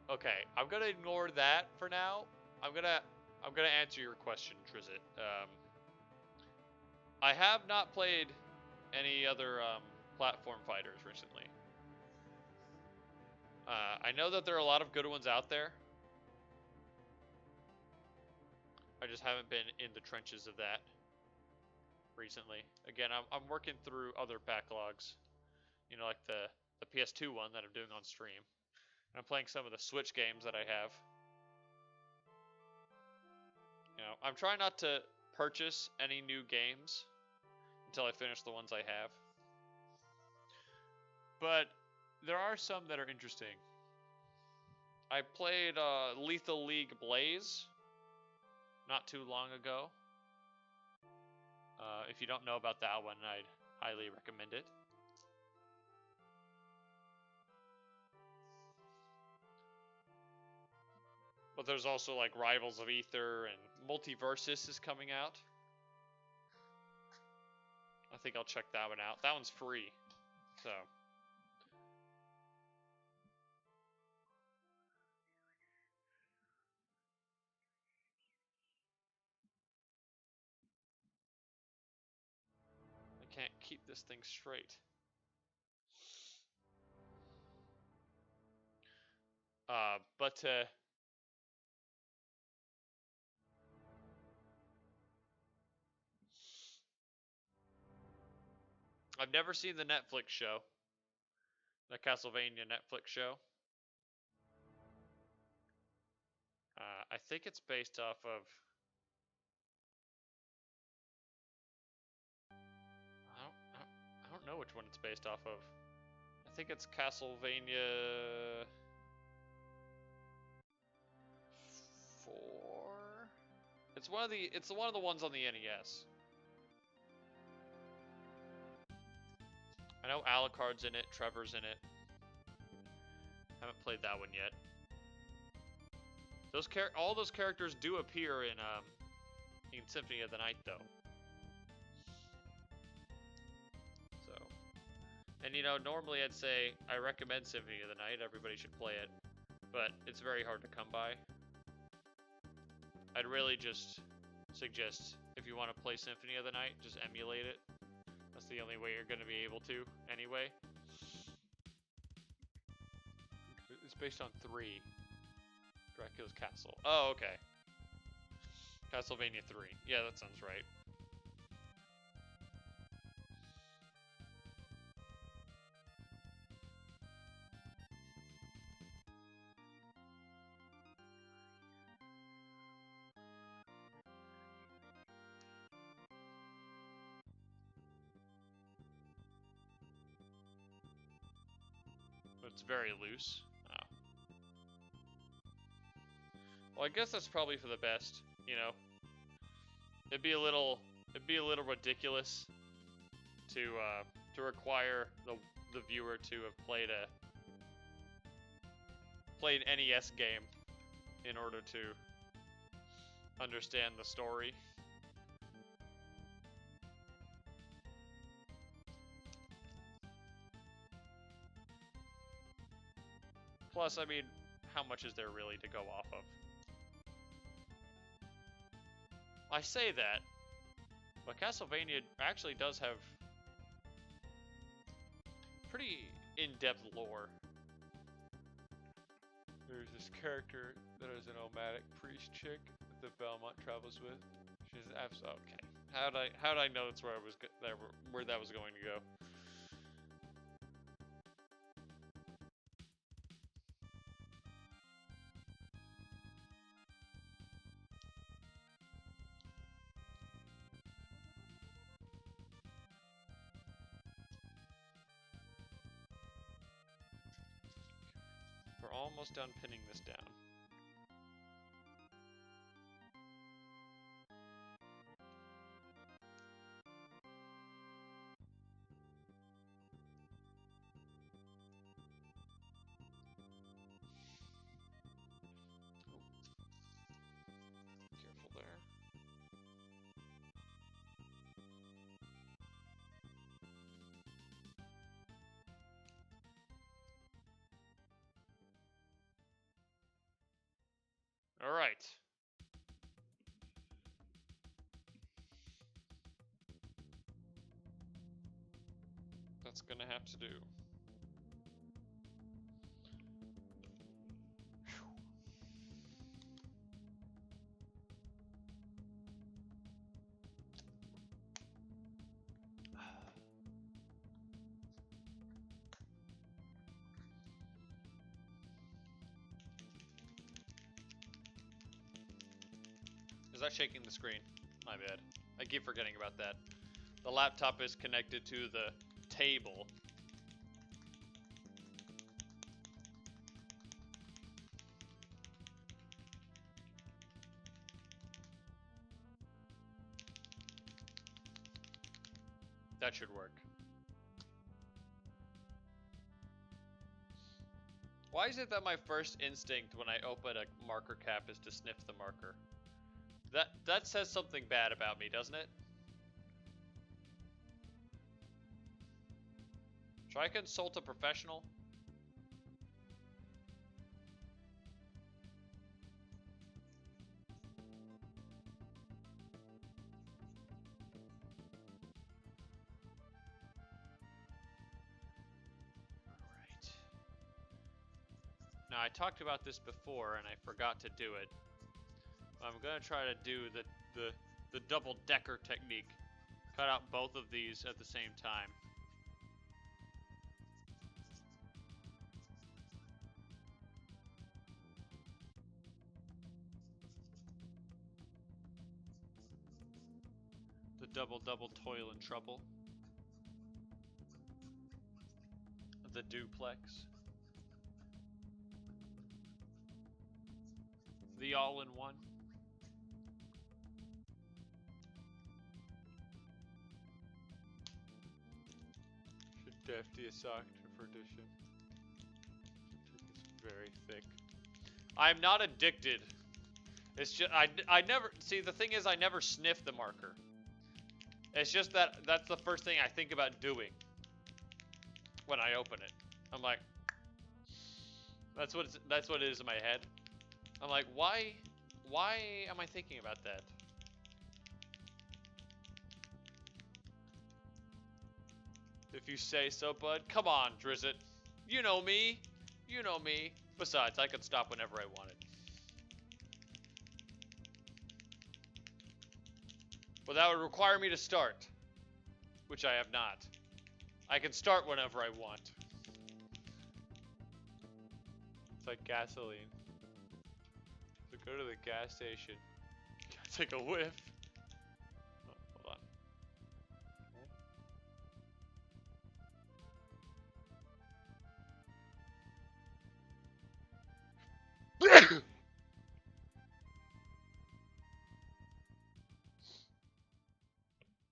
Okay, I'm gonna ignore that for now. I'm gonna answer your question, Trizit. I have not played any other platform fighters recently. I know that there are a lot of good ones out there. I just haven't been in the trenches of that recently. Again, I'm working through other backlogs. You know, like the PS2 one that I'm doing on stream. And I'm playing some of the Switch games that I have. You know, I'm trying not to purchase any new games until I finish the ones I have. But there are some that are interesting. I played Lethal League Blaze not too long ago. If you don't know about that one, I'd highly recommend it. But there's also like Rivals of Aether and Multiversus is coming out. I think I'll check that one out. That one's free, so. I can't keep this thing straight. But I've never seen the Netflix show, the Castlevania Netflix show. I think it's based off of. I don't know which one it's based off of. I think it's Castlevania 4. It's one of the ones on the NES. I know Alucard's in it, Trevor's in it. Haven't played that one yet. All those characters do appear in Symphony of the Night, though. So, and you know, normally I'd say I recommend Symphony of the Night. Everybody should play it, but it's very hard to come by. I'd really just suggest if you want to play Symphony of the Night, just emulate it. That's the only way you're going to be able to, anyway. It's based on 3. Dracula's Castle. Oh, okay. Castlevania 3. Yeah, that sounds right. But it's very loose. Oh. Well, I guess that's probably for the best, you know. It'd be a little ridiculous to require the viewer to have played an NES game in order to understand the story. Plus, I mean, how much is there really to go off of? I say that, but Castlevania actually does have pretty in-depth lore. There's this character that is an nomadic priest chick that Belmont travels with. She's absolutely okay. How'd I know that's where where that was going to go? almost done pinning this down. Careful there. All right. That's gonna have to do. Is that shaking the screen? My bad. I keep forgetting about that. The laptop is connected to the table. That should work. Why is it that my first instinct when I open a marker cap is to sniff the marker? That says something bad about me, doesn't it? Should I consult a professional? Alright. Now I talked about this before and I forgot to do it. I'm gonna try to do the double-decker technique. Cut out both of these at the same time. The double toil and trouble. The duplex. The all-in-one. Defty Octopher edition. It's very thick. I'm not addicted. It's just I never see the thing is I never sniff the marker. It's just that's the first thing I think about doing when I open it. I'm like, that's what it is in my head. I'm like, why am I thinking about that? If you say so, bud. Come on, Drizzit. You know me. You know me. Besides, I could stop whenever I wanted. But that would require me to start. Which I have not. I can start whenever I want. It's like gasoline. So go to the gas station. Take a whiff. Oh, hold on.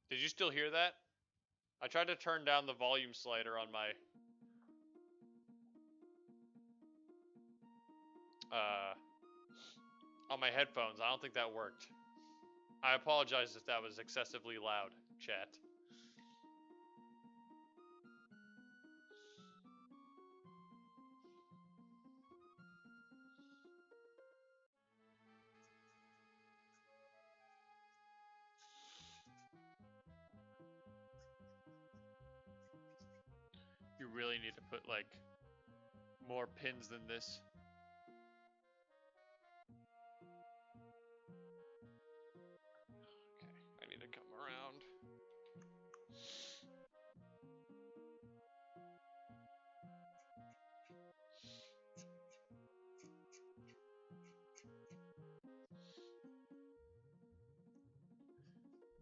Did you still hear that? I tried to turn down the volume slider on my headphones. I don't think that worked. I apologize if that was excessively loud, chat. You really need to put, like, more pins than this. Okay, I need to come around.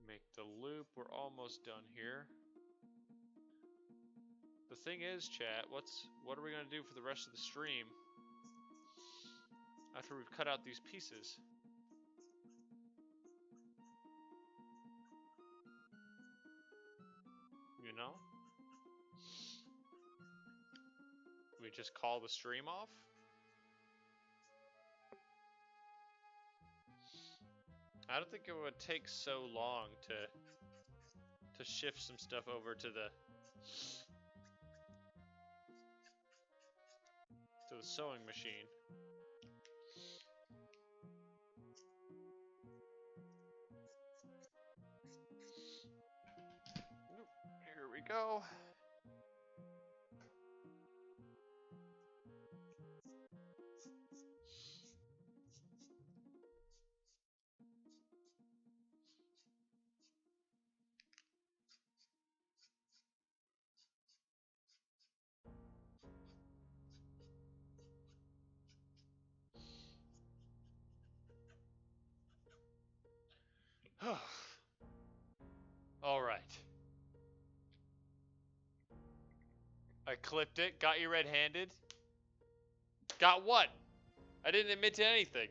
Make the loop. We're almost done here. The thing is, chat, what are we gonna do for the rest of the stream? After we've cut out these pieces. You know? We just call the stream off? I don't think it would take so long to shift some stuff over to the sewing machine. Here we go. All right. I clipped it. Got you red-handed. Got what? I didn't admit to anything.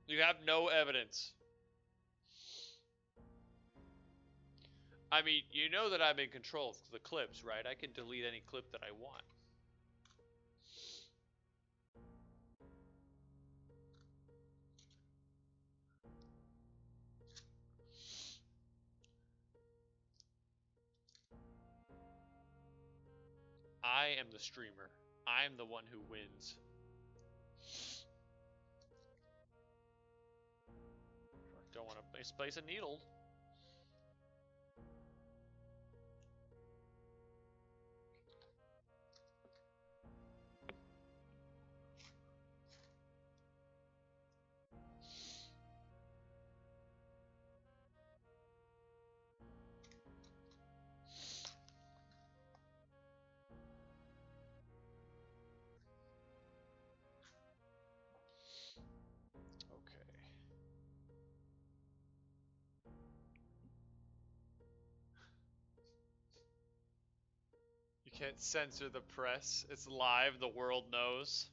You have no evidence. I mean, you know that I'm in control of the clips, right? I can delete any clip that I want. I am the streamer. I am the one who wins. Don't want to misplace a needle. Can't censor the press. It's live. The world knows.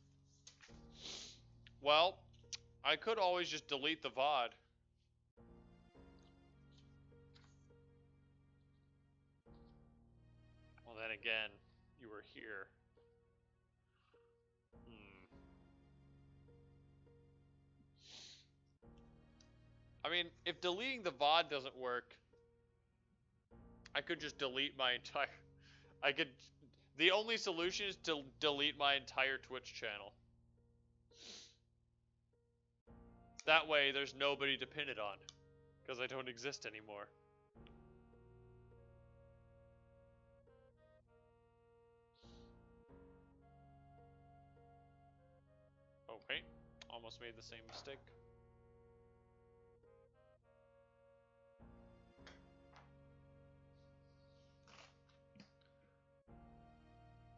Well, I could always just delete the VOD. Well, then again, you were here. I mean, if deleting the VOD doesn't work, I could just delete my entire... The only solution is to delete my entire Twitch channel. That way, there's nobody to pin it on. Because I don't exist anymore. Oh, wait. Almost made the same mistake.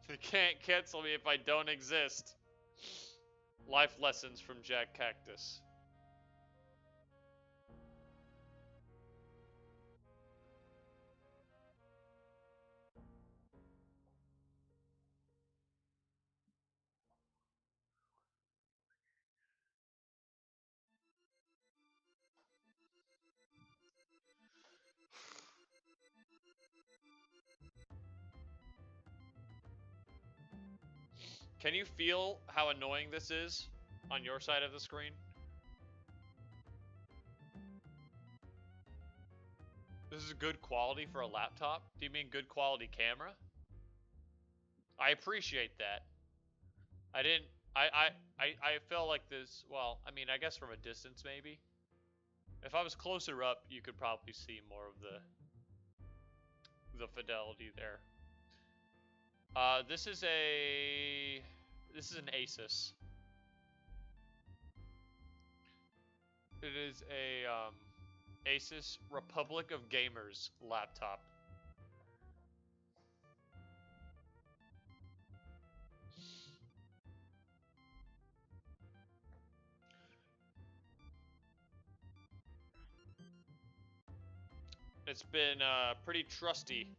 You can't cancel me if I don't exist. Life lessons from Jack Cactus. Can you feel how annoying this is on your side of the screen? This is good quality for a laptop? Do you mean good quality camera? I appreciate that. I feel like this, well, I mean, I guess from a distance maybe. If I was closer up, you could probably see more of the fidelity there. This is an Asus. It is a Asus Republic of Gamers laptop. It's been pretty trusty.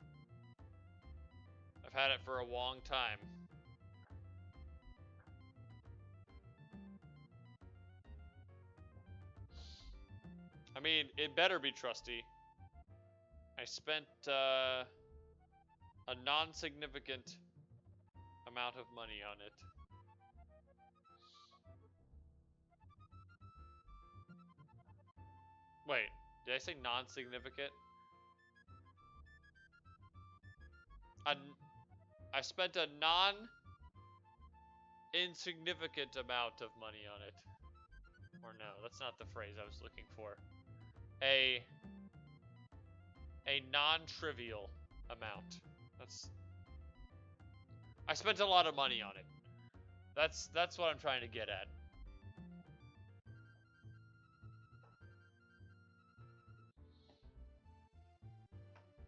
I've had it for a long time. I mean, it better be trusty. I spent a non-significant amount of money on it. Wait, did I say non-significant? I spent a non-insignificant amount of money on it. Or no, that's not the phrase I was looking for. A non-trivial amount. I spent a lot of money on it. That's what I'm trying to get at.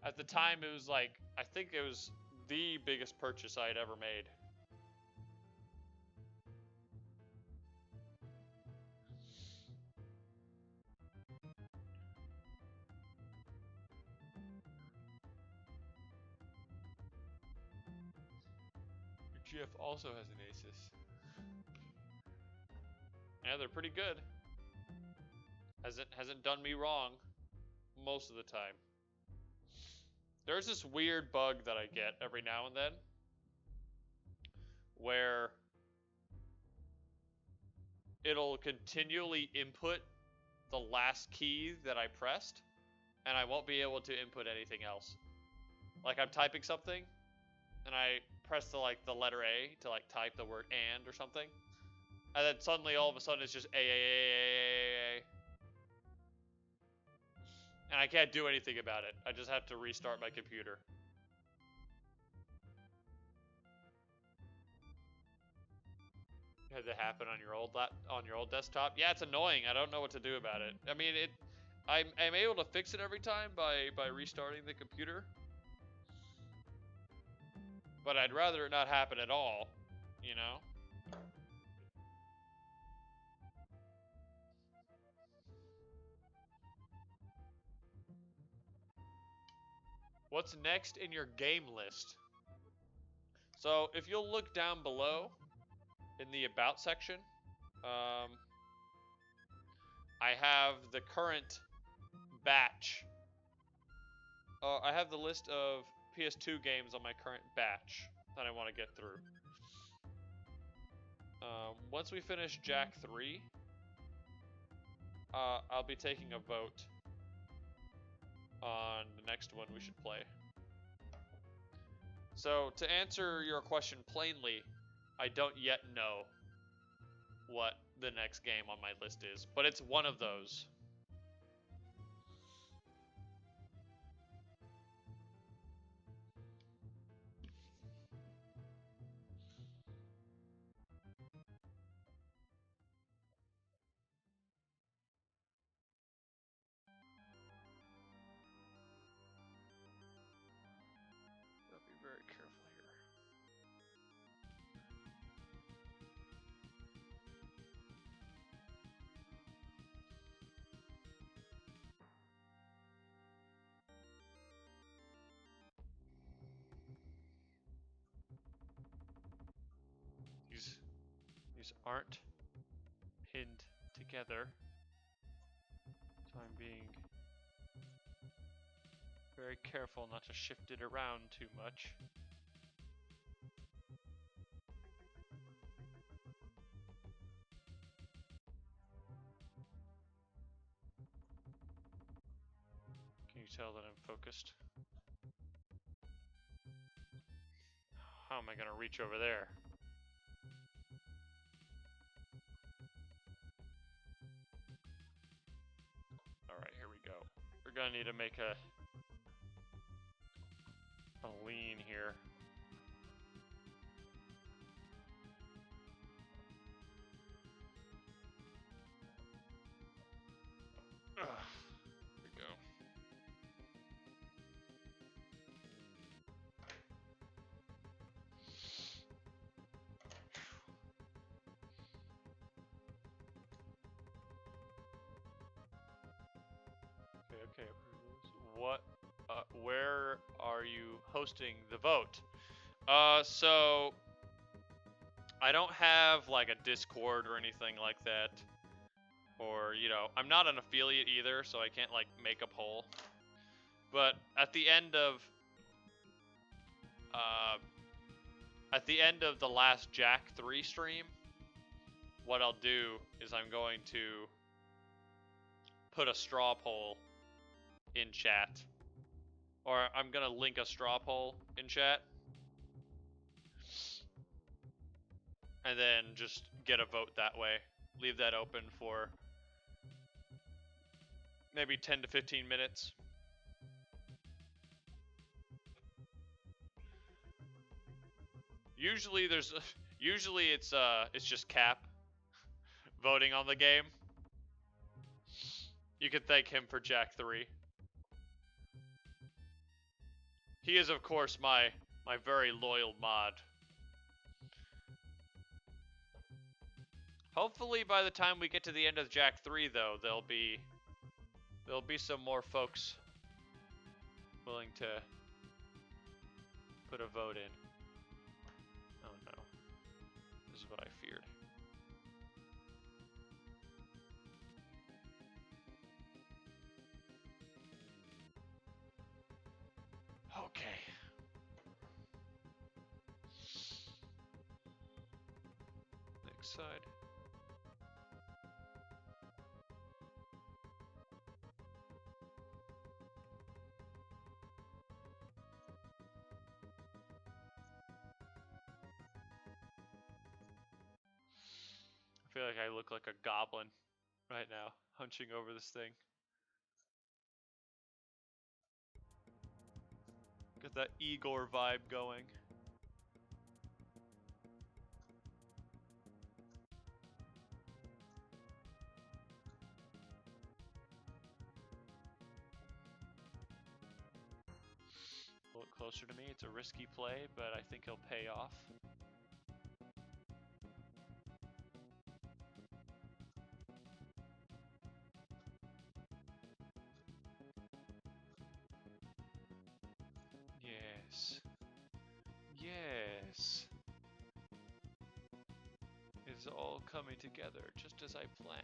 At the time, it was like, I think it was the biggest purchase I had ever made. Your GF also has an Asus. Yeah, they're pretty good. Hasn't done me wrong most of the time. There's this weird bug that I get every now and then where it'll continually input the last key that I pressed, and I won't be able to input anything else. Like I'm typing something, and I press the letter A to type the word "and" or something, and then suddenly all of a sudden it's just A. And I can't do anything about it. I just have to restart my computer. Had that happen on your old desktop? Yeah, it's annoying. I don't know what to do about it. I mean, I'm able to fix it every time by restarting the computer. But I'd rather it not happen at all, you know? What's next in your game list? So, if you'll look down below in the About section, I have the current batch. I have the list of PS2 games on my current batch that I want to get through. Once we finish Jack 3, I'll be taking a vote on the next one we should play. So, to answer your question plainly, I don't yet know what the next game on my list is, but it's one of those. Gotta be very careful here. These aren't pinned together, so I'm being very careful not to shift it around too much. Can you tell that I'm focused? How am I going to reach over there? Alright, here we go. We're going to need to make a lean here. Here we go. Okay. What? Where are you hosting the vote? So I don't have like a Discord or anything like that. Or, you know, I'm not an affiliate either, so I can't, like, make a poll. But at the end of the last Jack 3 stream, what I'll do is I'm going to put a straw poll in chat. Or I'm gonna link a straw poll in chat. And then just get a vote that way. Leave that open for maybe 10 to 15 minutes. Usually it's just Cap voting on the game. You can thank him for Jack 3. He is, of course, my very loyal mod. Hopefully by the time we get to the end of Jack 3 though, there'll be some more folks willing to put a vote in. Oh no. This is what I feared. Okay. Next side. I feel like I look like a goblin right now, hunching over this thing. Got that Igor vibe going. A little closer to me. It's a risky play, but I think he'll pay off. Yes. Yes. It's all coming together just as I planned.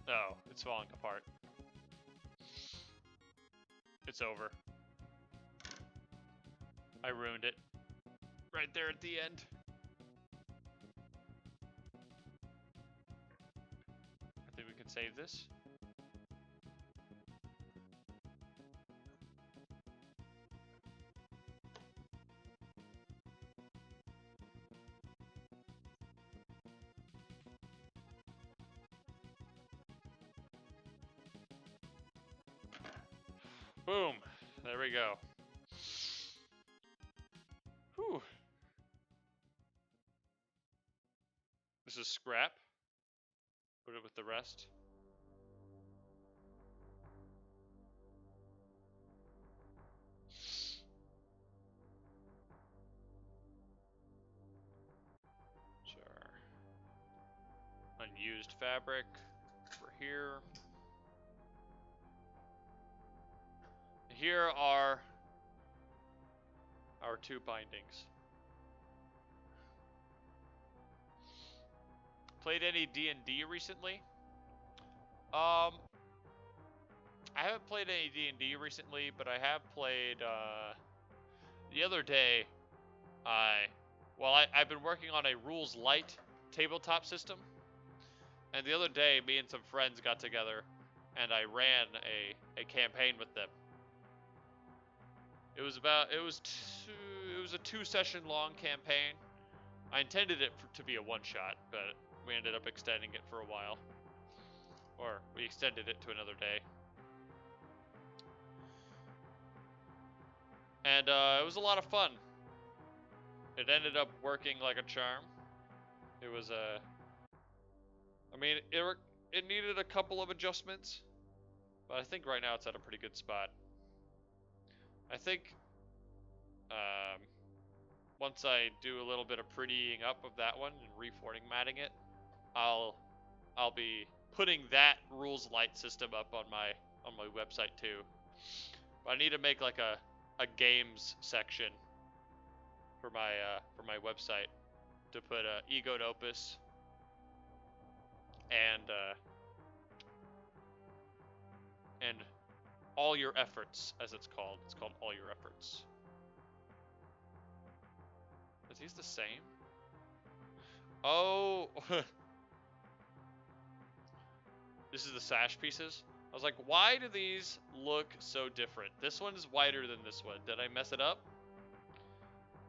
Oh, it's falling apart. It's over. I ruined it. Right there at the end. I think we can save this. Boom. There we go. Whew. This is scrap. Put it with the rest. Sure. Unused fabric over here. Here are our two bindings. Played any D&D recently? I haven't played any D&D recently, but I have played, the other day, I've been working on a Rules Light tabletop system, and the other day, me and some friends got together, and I ran a campaign with them. It was a 2-session long campaign. I intended it to be a one-shot, but we ended up extending it for a while. Or, we extended it to another day. And, it was a lot of fun. It ended up working like a charm. It was, I mean, it needed a couple of adjustments, but I think right now it's at a pretty good spot. I think, once I do a little bit of prettying up of that one and reformatting it, I'll be putting that Rules Light system up on my website too. But I need to make like a games section for my website to put Ego Opus and All Your Efforts, as it's called. It's called All Your Efforts. Are these the same? Oh, this is the sash pieces. I was like, why do these look so different? This one's wider than this one. Did I mess it up?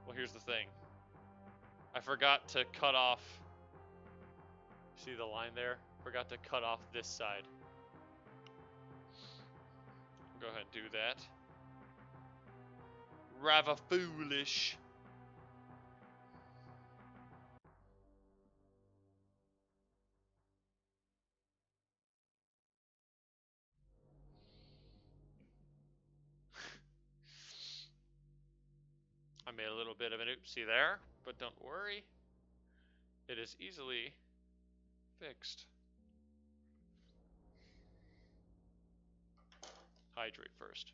Well, here's the thing. I forgot to cut off. See the line there? Forgot to cut off this side. Go ahead and do that. Rather foolish. I made a little bit of an oopsie there, but don't worry. It is easily fixed. Hydrate first.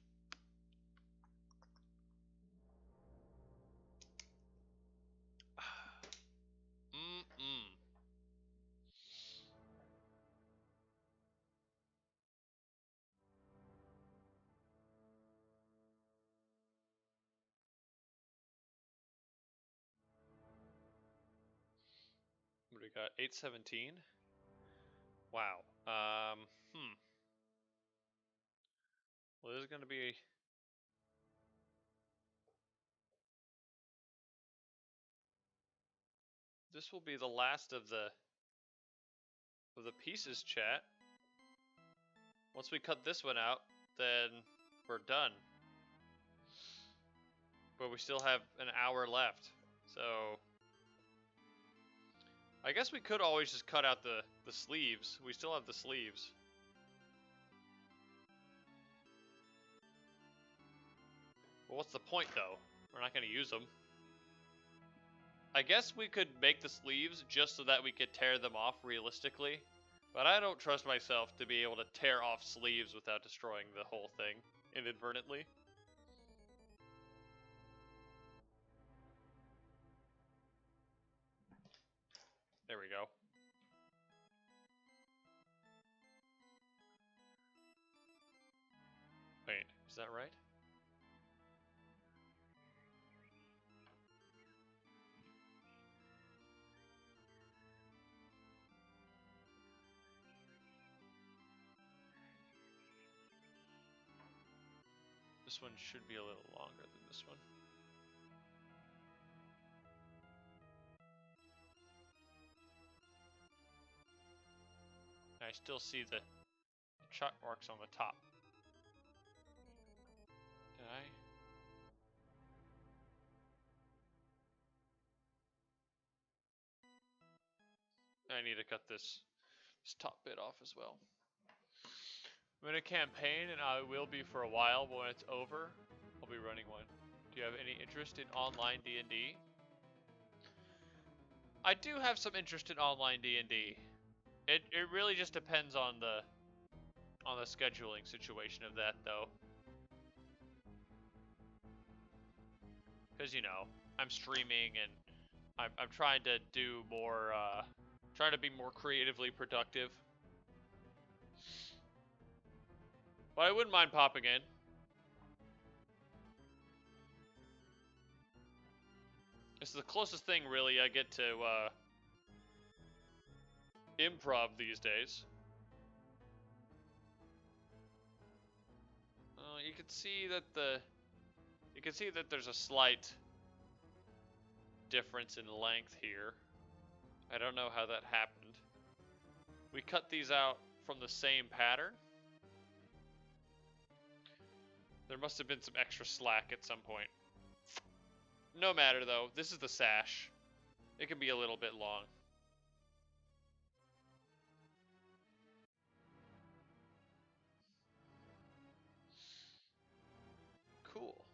What do we got? 817. Wow. Well, this is going to be. This will be the last of the pieces, chat. Once we cut this one out, then we're done. But we still have an hour left, so I guess we could always just cut out the sleeves. We still have the sleeves. Well, what's the point, though? We're not going to use them. I guess we could make the sleeves just so that we could tear them off realistically. But I don't trust myself to be able to tear off sleeves without destroying the whole thing inadvertently. There we go. Wait, is that right? This one should be a little longer than this one. I still see the chalk marks on the top. Did I need to cut this top bit off as well. I'm in a campaign, and I will be for a while, but when it's over, I'll be running one. Do you have any interest in online D&D? I do have some interest in online D&D. It really just depends on the scheduling situation of that, though. Because, you know, I'm streaming, and I'm trying to do more, trying to be more creatively productive. But I wouldn't mind popping in. This is the closest thing, really, I get to improv these days. You can see that there's a slight difference in length here. I don't know how that happened. We cut these out from the same pattern. There must have been some extra slack at some point. No matter, though. This is the sash. It can be a little bit long. Cool.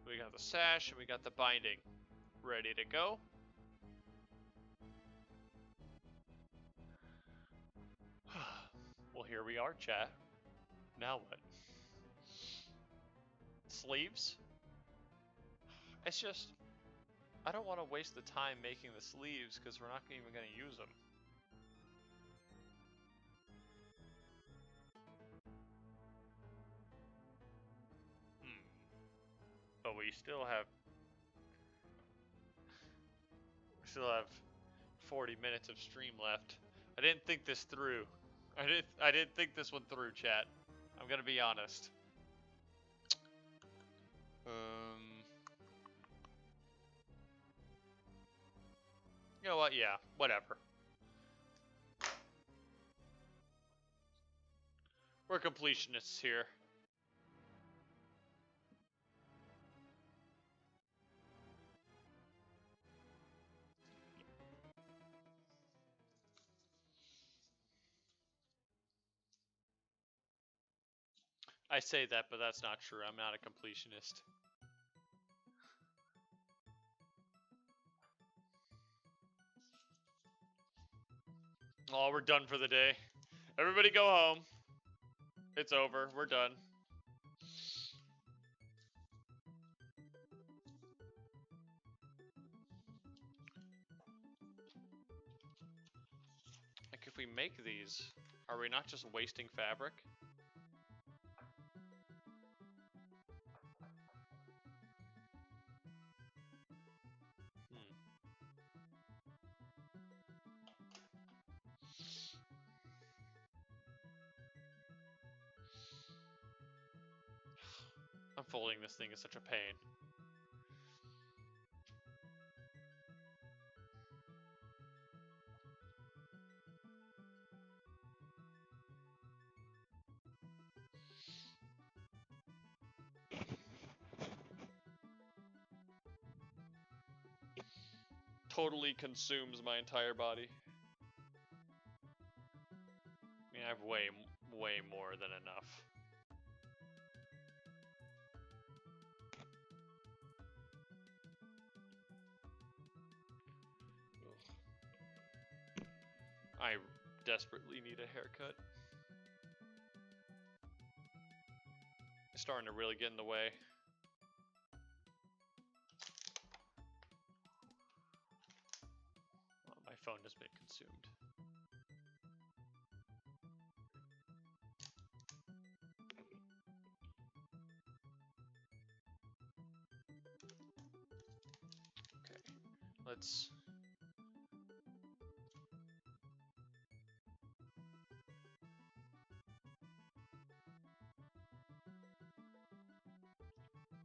We got the sash and we got the binding ready to go. here we are, chat. Now what? Sleeves? It's just, I don't want to waste the time making the sleeves because we're not even going to use them. But we still have 40 minutes of stream left. I didn't think this through. I didn't think this one through, chat. I'm gonna be honest. You know what? Yeah, whatever. We're completionists here. I say that, but that's not true. I'm not a completionist. Oh, we're done for the day. Everybody go home. It's over. We're done. Like, if we make these, are we not just wasting fabric? Unfolding this thing is such a pain. Totally consumes my entire body. I mean, I have way more than enough. Ugh. I desperately need a haircut. It's starting to really get in the way. Oh, my phone has been consumed. Okay, let's...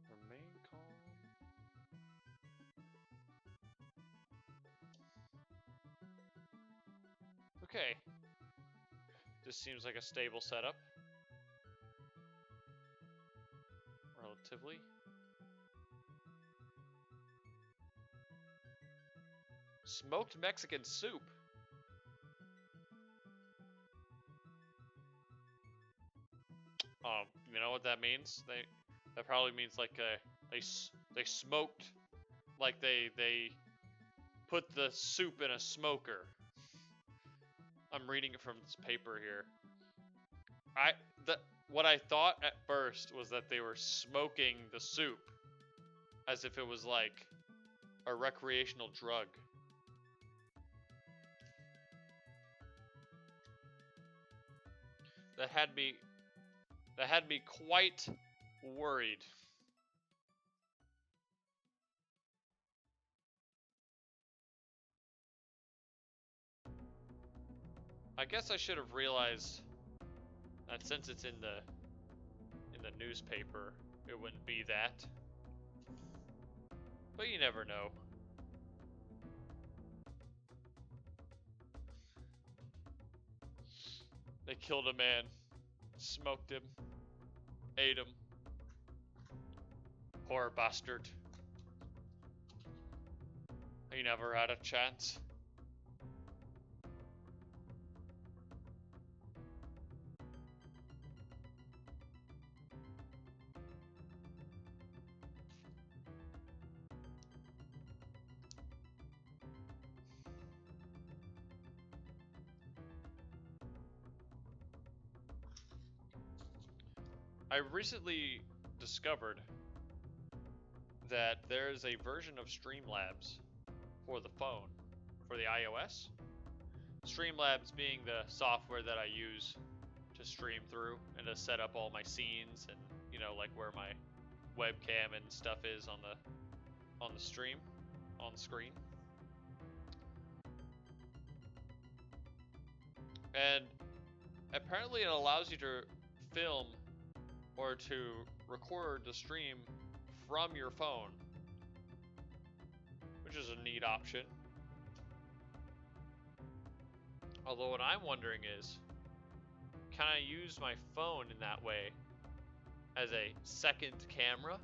Remain calm. Okay. This seems like a stable setup. Relatively. Smoked Mexican soup. You know what that means? That probably means like they smoked, like they put the soup in a smoker. I'm reading it from this paper here. What I thought at first was that they were smoking the soup as if it was like a recreational drug. That had me quite worried. I guess I should have realized that since it's in the newspaper, it wouldn't be that. But you never know. They killed a man, smoked him, ate him. Poor bastard. He never had a chance. I recently discovered that there's a version of Streamlabs for the phone, for the iOS. Streamlabs being the software that I use to stream through and to set up all my scenes and, you know, like where my webcam and stuff is on the stream, on the screen. And apparently it allows you to film or to record the stream from your phone, which is a neat option. Although what I'm wondering is, can I use my phone in that way as a second camera?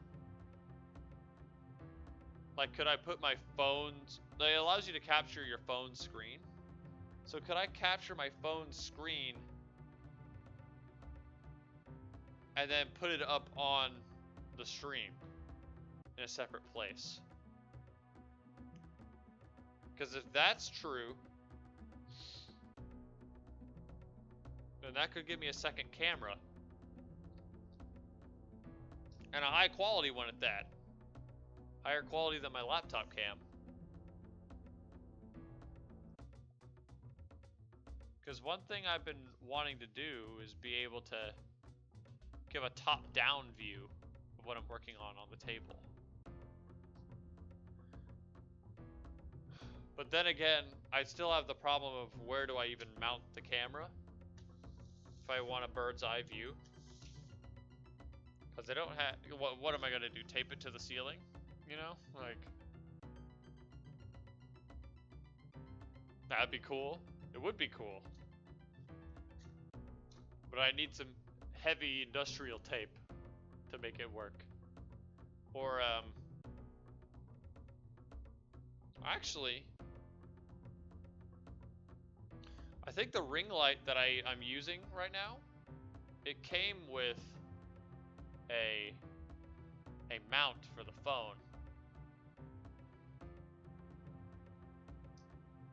Like, could I put my phone's... It allows you to capture your phone screen. So could I capture my phone screen and then put it up on the stream in a separate place? Because if that's true, then that could give me a second camera. And a high quality one at that. Higher quality than my laptop cam. Because one thing I've been wanting to do is be able to give a top-down view of what I'm working on the table. But then again, I still have the problem of where do I even mount the camera if I want a bird's eye view. Because I don't have... What am I going to do? Tape it to the ceiling? You know? Like... That'd be cool. It would be cool. But I need some heavy industrial tape to make it work. Or, actually, I think the ring light that I'm using right now, it came with a mount for the phone.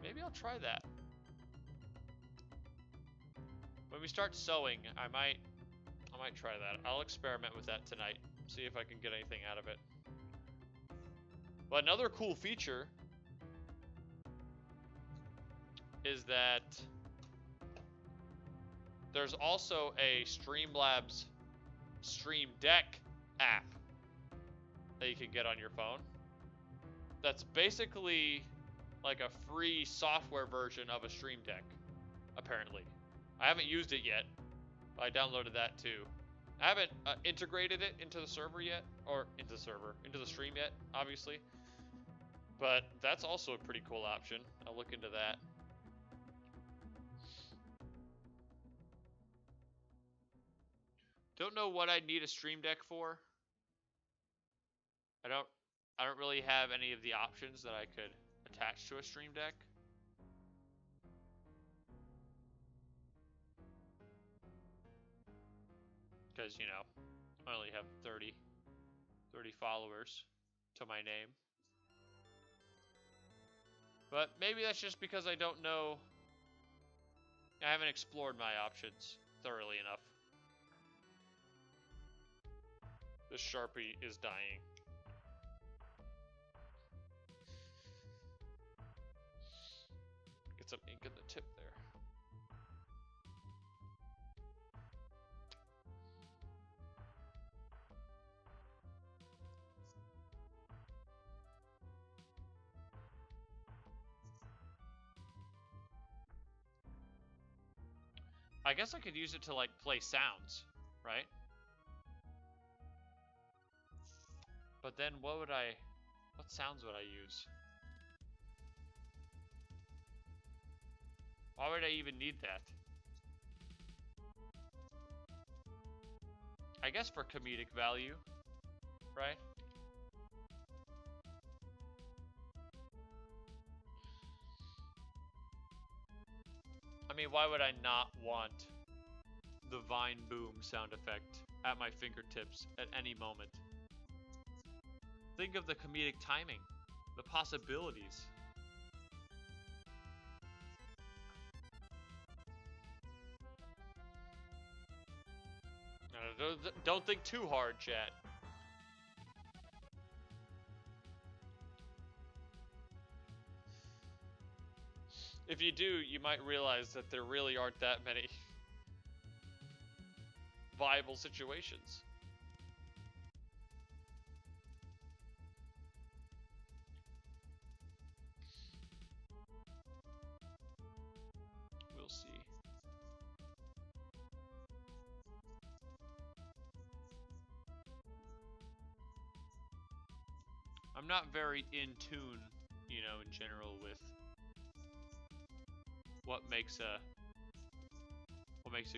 Maybe I'll try that. When we start sewing, I might try that. I'll experiment with that tonight. See if I can get anything out of it. But another cool feature is that there's also a Streamlabs Stream Deck app that you can get on your phone. That's basically like a free software version of a Stream Deck, apparently. I haven't used it yet, but I downloaded that too. I haven't integrated it into the server yet, or into the stream yet, obviously. But that's also a pretty cool option. I'll look into that. Don't know what I'd need a Stream Deck for. I don't really have any of the options that I could attach to a Stream Deck. Because, you know, I only have 30 followers to my name. But maybe that's just because I don't know. I haven't explored my options thoroughly enough. The Sharpie is dying. Get some ink in the tip there. I guess I could use it to, like, play sounds, right? But then what sounds would I use? Why would I even need that? I guess for comedic value, right? I mean, why would I not want the Vine Boom sound effect at my fingertips at any moment? Think of the comedic timing, the possibilities. Don't think too hard, chat. If you do, you might realize that there really aren't that many viable situations. We'll see. I'm not very in tune, you know, in general with what makes a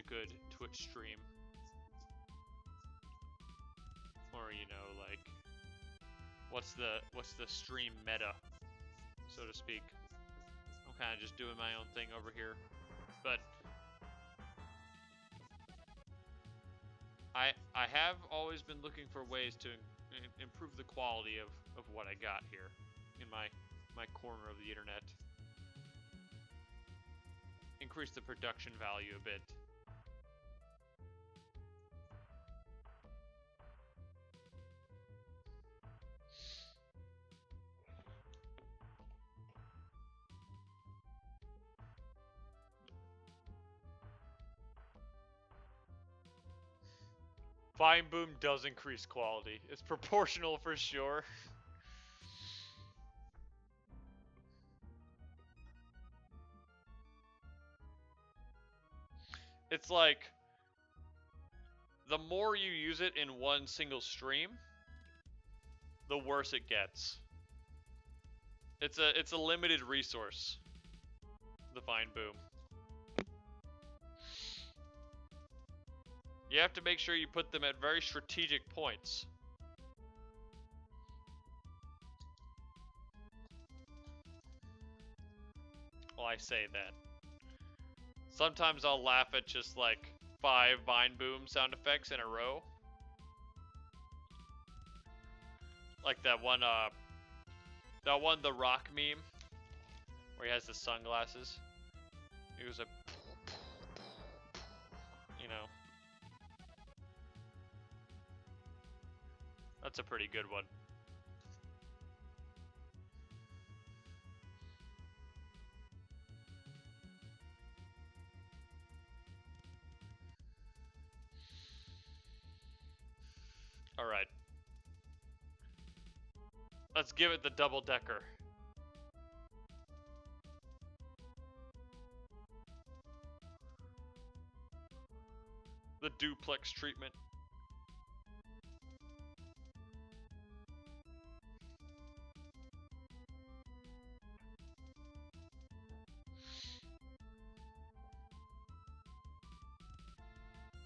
good Twitch stream. Or, you know, like what's the stream meta, so to speak. I'm kind of just doing my own thing over here. But I have always been looking for ways to improve the quality of what I got here in my corner of the internet. Increase the production value a bit. Vine Boom does increase quality. It's proportional for sure. It's like the more you use it in one single stream, the worse it gets. It's a limited resource, the Vine Boom. You have to make sure you put them at very strategic points. Well, I say that. Sometimes I'll laugh at just like 5 Vine Boom sound effects in a row. Like that one The Rock meme, where he has the sunglasses. It was a, you know. That's a pretty good one. Alright. Let's give it the double decker. The duplex treatment.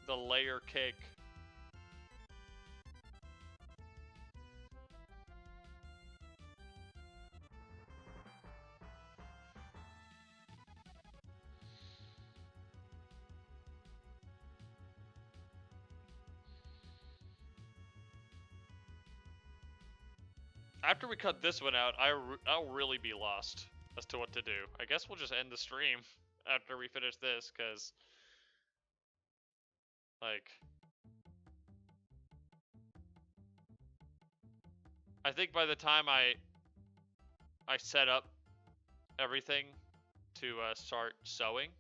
The layer cake. After we cut this one out, I'll really be lost as to what to do. I guess we'll just end the stream after we finish this, because, like, I think by the time I set up everything to start sewing,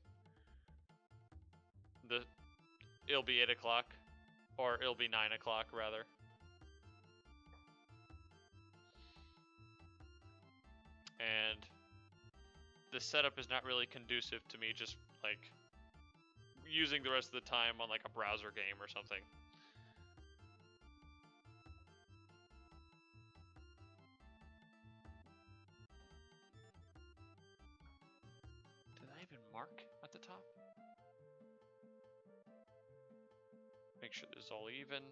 it'll be 8 o'clock, or it'll be 9 o'clock rather. And the setup is not really conducive to me just like using the rest of the time on like a browser game or something. Did I even mark at the top? Make sure this is all even.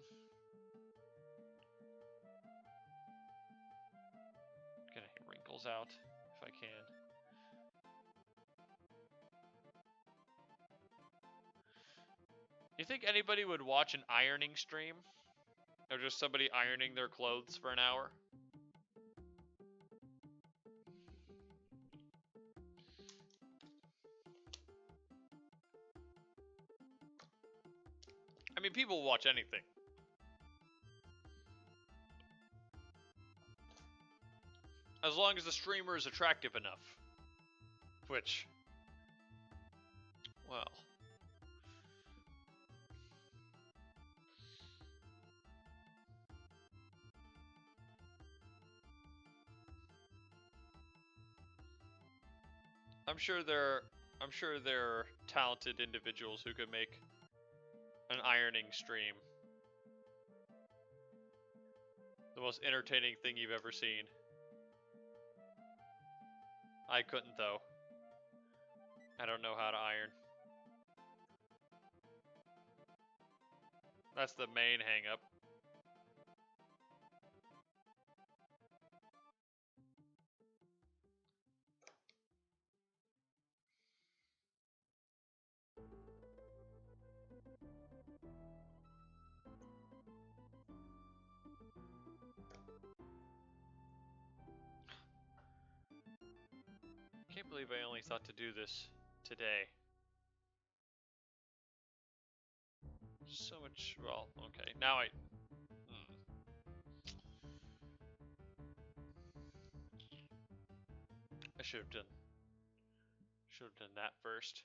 Gonna hit wrinkles out if I can. You think anybody would watch an ironing stream? Or just somebody ironing their clothes for an hour? I mean, people watch anything. As long as the streamer is attractive enough. Which, well... I'm sure there are talented individuals who could make an ironing stream the most entertaining thing you've ever seen. I couldn't, though. I don't know how to iron. That's the main hang-up. I can't believe I only thought to do this today. So much, well, okay, now I should have done that first.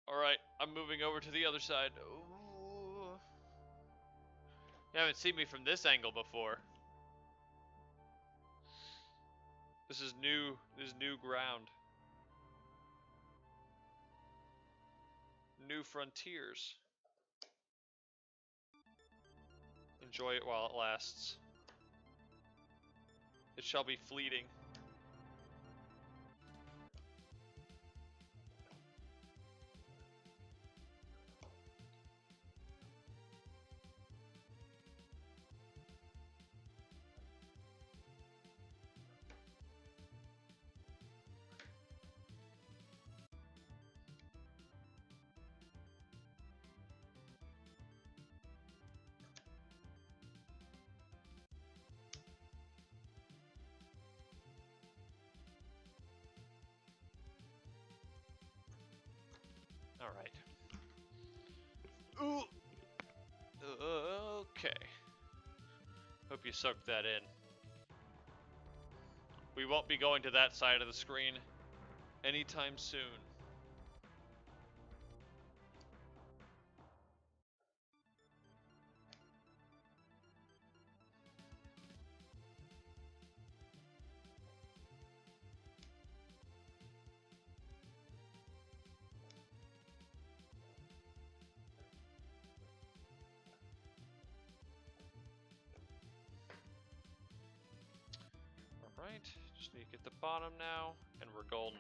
Alright, I'm moving over to the other side. Ooh. You haven't seen me from this angle before. This is new ground. New frontiers. Enjoy it while it lasts. It shall be fleeting. Alright. Ooh! Okay. Hope you soaked that in. We won't be going to that side of the screen anytime soon. Alright, just need to get the bottom now, and we're golden.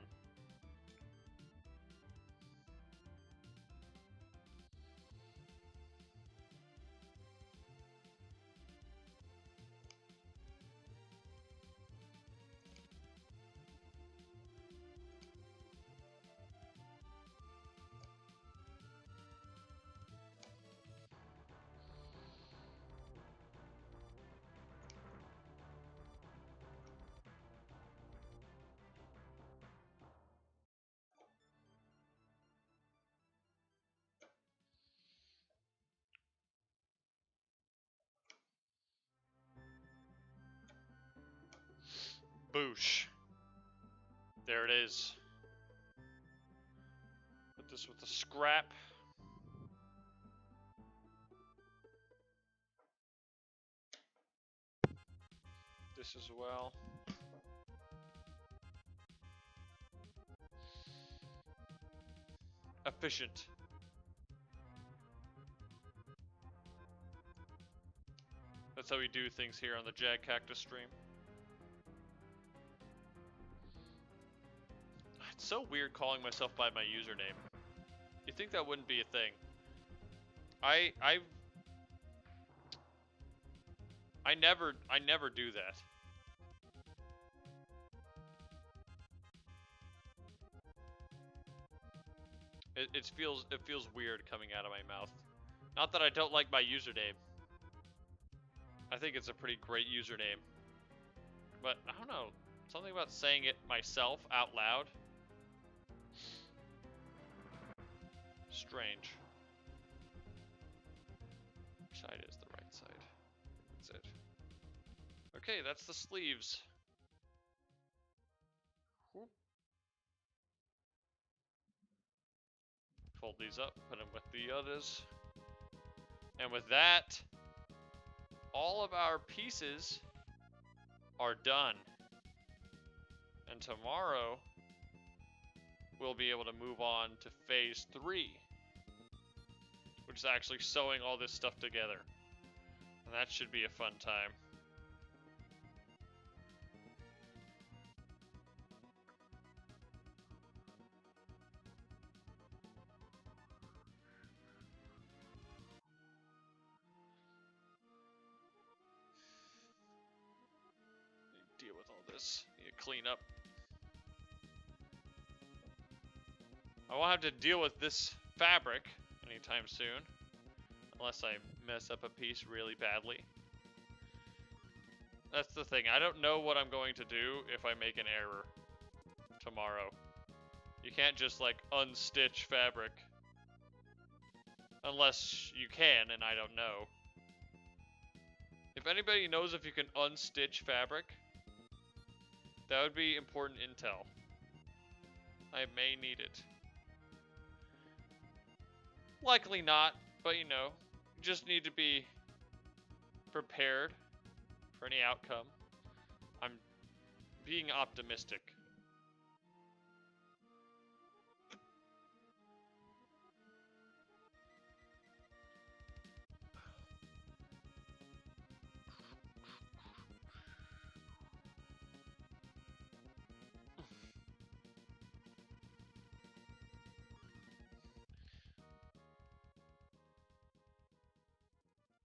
Boosh. There it is. Put this with the scrap. This as well. Efficient. That's how we do things here on the Jag Cactus stream. It's so weird calling myself by my username. You'd think that wouldn't be a thing. I never do that. It feels weird coming out of my mouth. Not that I don't like my username. I think it's a pretty great username. But I don't know, something about saying it myself out loud. Strange. is it? Okay, that's the sleeves. Whoop. Fold these up, put them with the others. And with that, all of our pieces are done. And tomorrow, we'll be able to move on to phase 3, which is actually sewing all this stuff together. And that should be a fun time. Deal with all this. Need to clean up. I won't have to deal with this fabric anytime soon, unless I mess up a piece really badly. That's the thing. I don't know what I'm going to do if I make an error tomorrow. You can't just like unstitch fabric. Unless you can, and I don't know. If anybody knows if you can unstitch fabric, that would be important intel. I may need it. Likely not, but you know, just need to be prepared for any outcome. I'm being optimistic.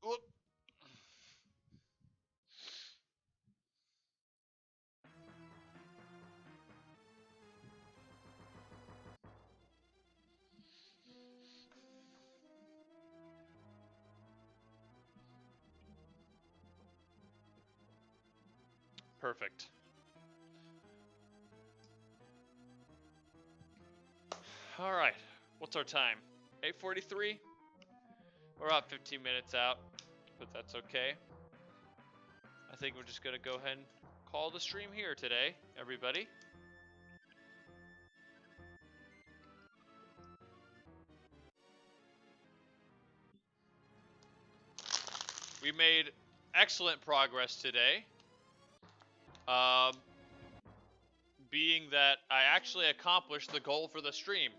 Whoop. Perfect. All right, what's our time? 8:43? We're about 15 minutes out, but that's okay. I think we're just gonna go ahead and call the stream here today, everybody. We made excellent progress today. Being that I actually accomplished the goal for the stream,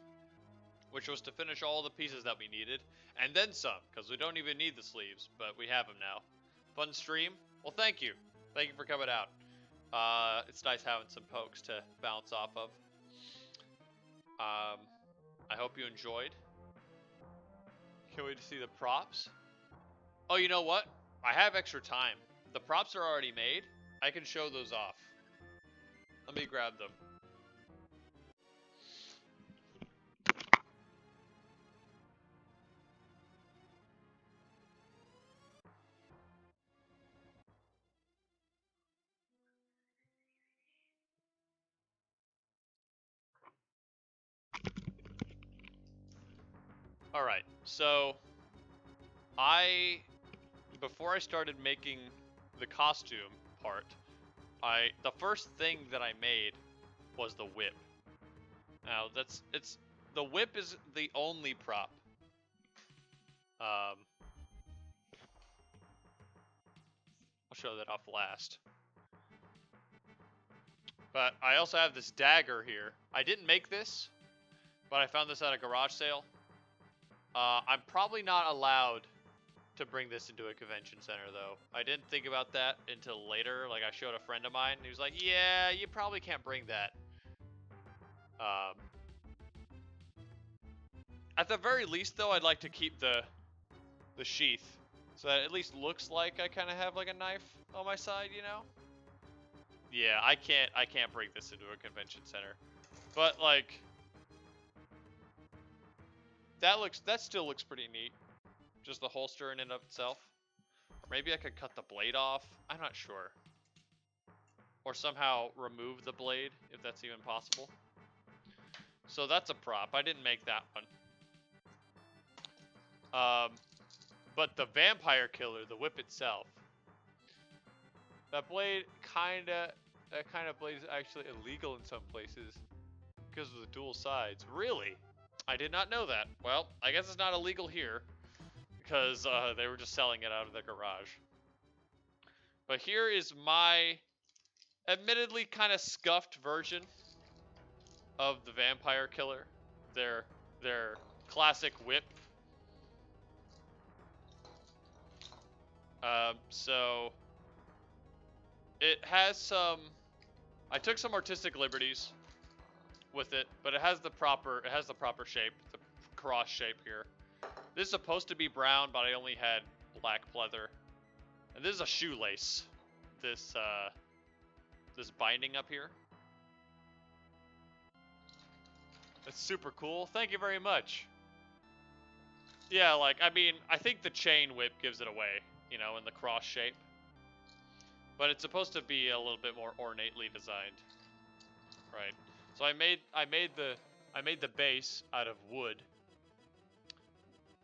which was to finish all the pieces that we needed, and then some, because we don't even need the sleeves, but we have them now. Fun stream? Well, thank you. Thank you for coming out. It's nice having some pokes to bounce off of. I hope you enjoyed. Can't wait to see the props. Oh, you know what? I have extra time. The props are already made. I can show those off. Let me grab them. Alright, so before I started making the costume part, the first thing that I made was the whip. Now the whip is the only prop. I'll show that off last. But I also have this dagger here. I didn't make this, but I found this at a garage sale. I'm probably not allowed to bring this into a convention center, though. I didn't think about that until later. Like, I showed a friend of mine, and he was like, yeah, you probably can't bring that. At the very least, though, I'd like to keep the sheath, so that it at least looks like I kind of have, like, a knife on my side, you know? Yeah, I can't bring this into a convention center. But, like, that still looks pretty neat. Just the holster in and of itself. Or maybe I could cut the blade off. I'm not sure. Or somehow remove the blade, if that's even possible. So that's a prop. I didn't make that one. But the vampire killer, the whip itself, That blade that kind of blade is actually illegal in some places because of the dual sides. Really? I did not know that. Well, I guess it's not illegal here because they were just selling it out of the garage. But here is my admittedly kind of scuffed version of the vampire killer. Their classic whip. So it has some. I took some artistic liberties with it, but it has the proper shape, the cross shape here. This is supposed to be brown, but I only had black pleather. And this is a shoelace. This this binding up here. That's super cool. Thank you very much. Yeah, like, I mean, I think the chain whip gives it away, you know, in the cross shape. But it's supposed to be a little bit more ornately designed. Right. So I made the base out of wood.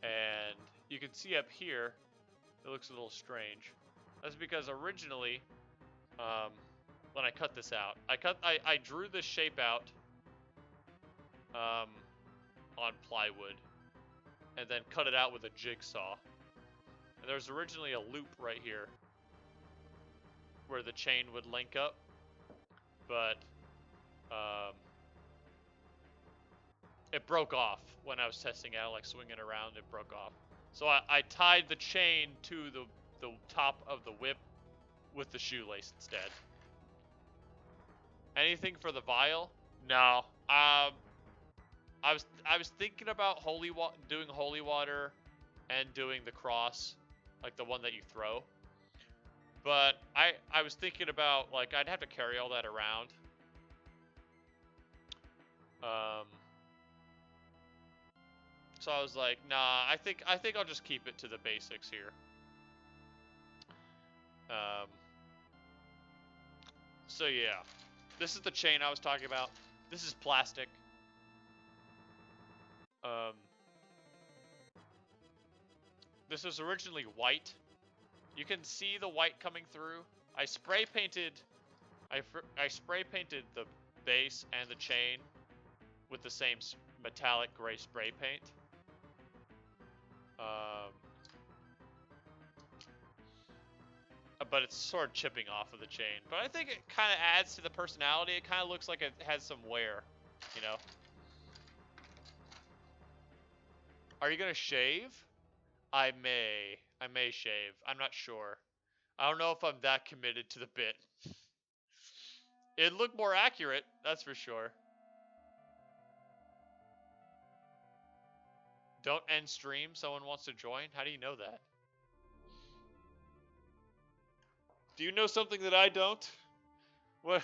And you can see up here, it looks a little strange. That's because originally, when I cut this out, I drew this shape out on plywood, and then cut it out with a jigsaw. And there's originally a loop right here where the chain would link up, but it broke off when I was testing out, like swinging around, it broke off. So I tied the chain to the top of the whip with the shoelace instead. Anything for the vial? No. I was thinking about doing holy water and doing the cross, like the one that you throw. But I was thinking about, like, I'd have to carry all that around. So I was like, nah, I think I'll just keep it to the basics here. So yeah, this is the chain I was talking about. This is plastic. This was originally white. You can see the white coming through. I spray painted the base and the chain with the same metallic gray spray paint. But it's sort of chipping off of the chain. But I think it kind of adds to the personality. It kind of looks like it has some wear, you know? Are you gonna shave? I may shave. I'm not sure. I don't know if I'm that committed to the bit. It'd look more accurate, that's for sure. Don't end stream. Someone wants to join. How do you know that? Do you know something that I don't? What?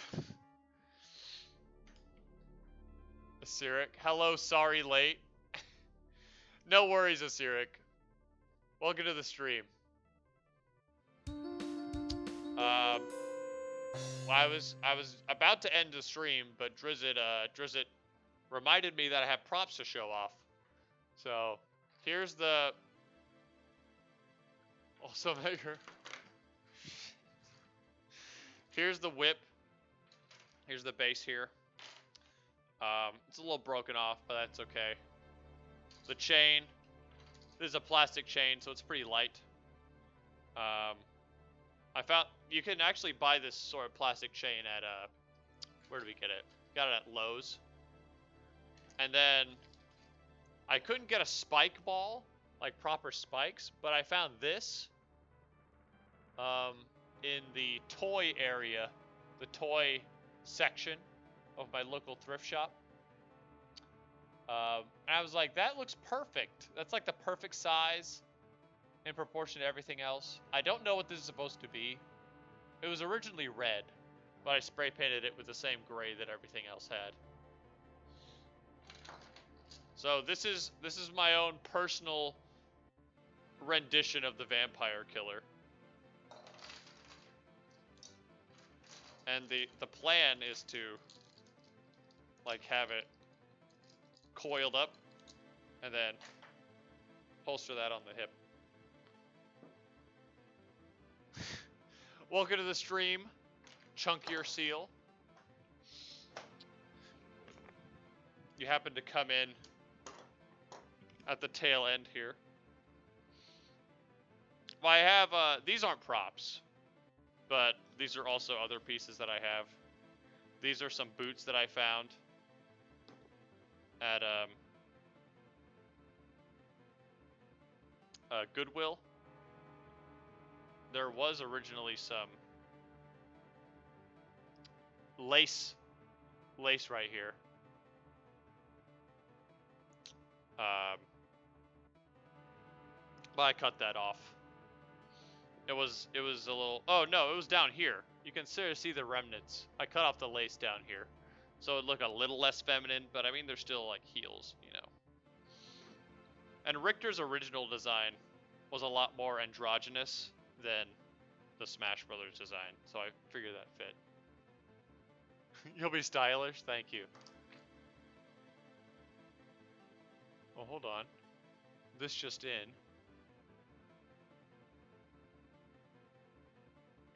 Asiric. Hello, sorry late. No worries, Asiric. Welcome to the stream. I was about to end the stream, but Drizzt reminded me that I have props to show off. So here's the also measure. Here's the whip. Here's the base here. It's a little broken off, but that's okay. The chain. This is a plastic chain, so it's pretty light. I found you can actually buy this sort of plastic chain at where do we get it? Got it at Lowe's. And then I couldn't get a spike ball, like proper spikes, but I found this in the toy area, the toy section of my local thrift shop. And I was like, that looks perfect. That's like the perfect size in proportion to everything else. I don't know what this is supposed to be. It was originally red, but I spray painted it with the same gray that everything else had. So this is my own personal rendition of the vampire killer. And the plan is to like have it coiled up and then holster that on the hip. Welcome to the stream, Chunkier Seal. You happen to come in at the tail end here. Well, I have, these aren't props, but these are also other pieces that I have. These are some boots that I found at, Goodwill. There was originally some lace right here. But I cut that off. It was a little, oh no, it was down here. You can sort of see the remnants. I cut off the lace down here. So it looked a little less feminine, but I mean, they're still like heels, you know. And Richter's original design was a lot more androgynous than the Smash Brothers design, so I figured that fit. You'll be stylish? Thank you. Well, hold on. This just in.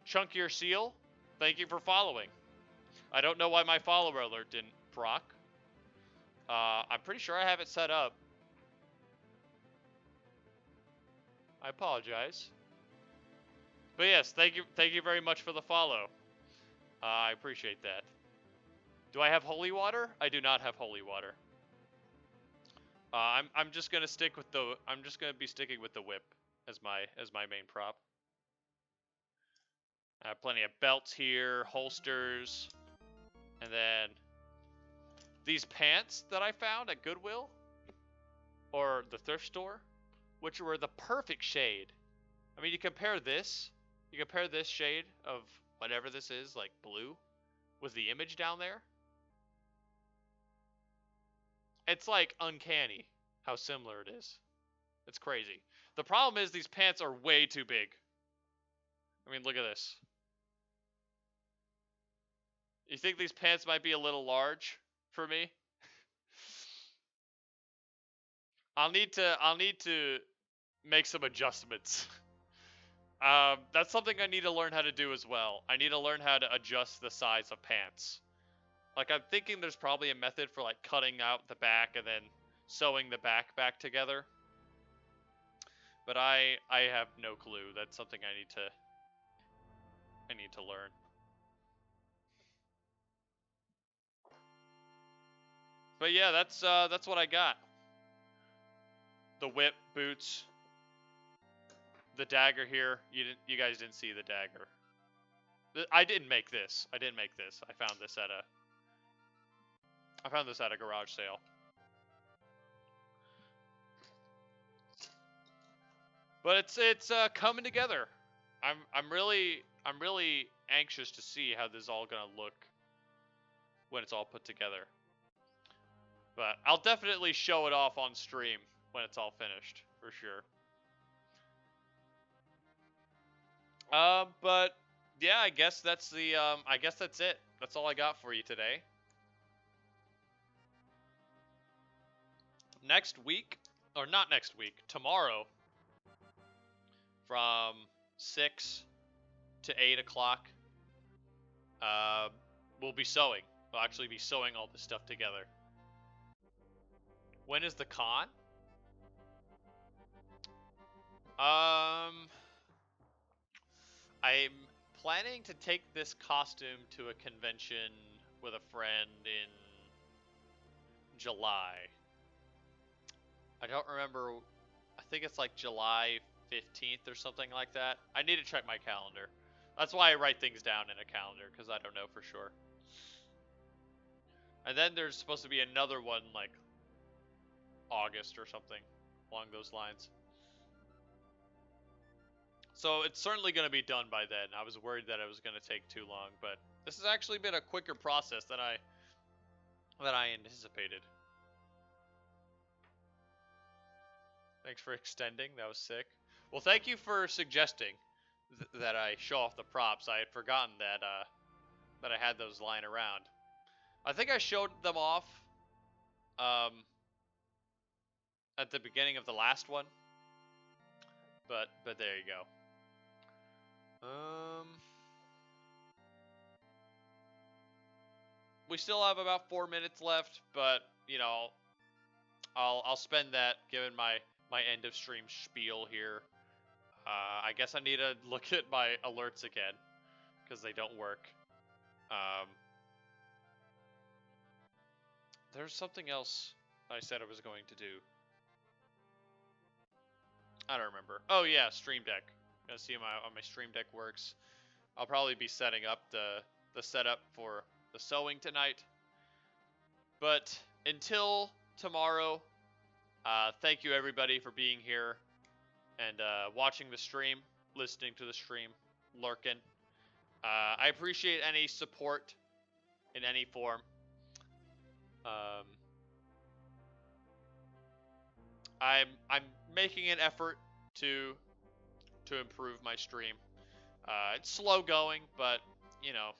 Chunkier Seal, thank you for following. I don't know why my follower alert didn't proc. I'm pretty sure I have it set up. I apologize. But yes, thank you very much for the follow. I appreciate that. Do I have holy water? I do not have holy water. I'm just gonna stick with the. I'm just gonna be sticking with the whip as my main prop. I have plenty of belts here, holsters, and then these pants that I found at Goodwill or the thrift store, which were the perfect shade. I mean, you compare this shade of whatever this is, like blue, with the image down there. It's like uncanny how similar it is. It's crazy. The problem is these pants are way too big. I mean, look at this. You think these pants might be a little large for me? I'll need to make some adjustments. That's something I need to learn how to do as well. I need to learn how to adjust the size of pants. Like, I'm thinking there's probably a method for like cutting out the back and then sewing the back together. But I have no clue. That's something I need to learn. But yeah, that's what I got. The whip, boots, the dagger here. You guys didn't see the dagger. I didn't make this. I found this at a garage sale. But it's coming together. I'm really anxious to see how this is all gonna look when it's all put together. But I'll definitely show it off on stream when it's all finished, for sure. But yeah, I guess that's the I guess that's it. That's all I got for you today. Next week, or not next week, tomorrow, from 6 to 8 o'clock, we'll be sewing. We'll actually be sewing all this stuff together. When is the con? I'm planning to take this costume to a convention with a friend in July. I don't remember. I think it's like July 15th or something like that. I need to check my calendar. That's why I write things down in a calendar, because I don't know for sure. And then there's supposed to be another one like August or something along those lines. So it's certainly going to be done by then. I was worried that it was going to take too long, but this has actually been a quicker process than I anticipated. Thanks for extending. That was sick. Well, thank you for suggesting that I show off the props. I had forgotten that that I had those lying around. I think I showed them off at the beginning of the last one. But there you go. we still have about 4 minutes left, but you know, I'll spend that giving my end of stream spiel here. I guess I need to look at my alerts again because they don't work. There's something else I said I was going to do. I don't remember. Oh yeah, Stream Deck. Gonna see how my Stream Deck works. I'll probably be setting up the setup for the sewing tonight. But until tomorrow, thank you everybody for being here and watching the stream, listening to the stream, lurking. I appreciate any support in any form. I'm making an effort to improve my stream. It's slow going, but you know,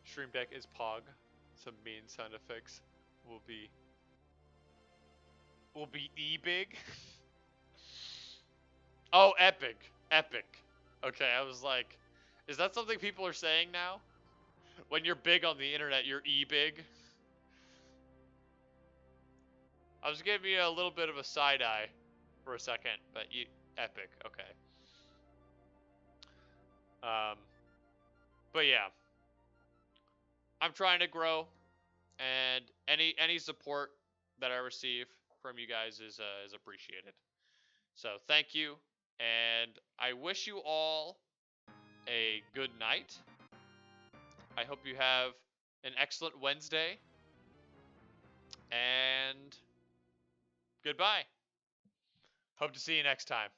Stream Deck is Pog. Some mean sound effects will be e-big. Oh, epic. Okay, I was like, is that something people are saying now? When you're big on the internet, you're e-big? I was giving you a little bit of a side eye for a second, but epic, okay. But yeah, I'm trying to grow, and any support that I receive from you guys is appreciated. So thank you, and I wish you all a good night. I hope you have an excellent Wednesday, and goodbye. Hope to see you next time.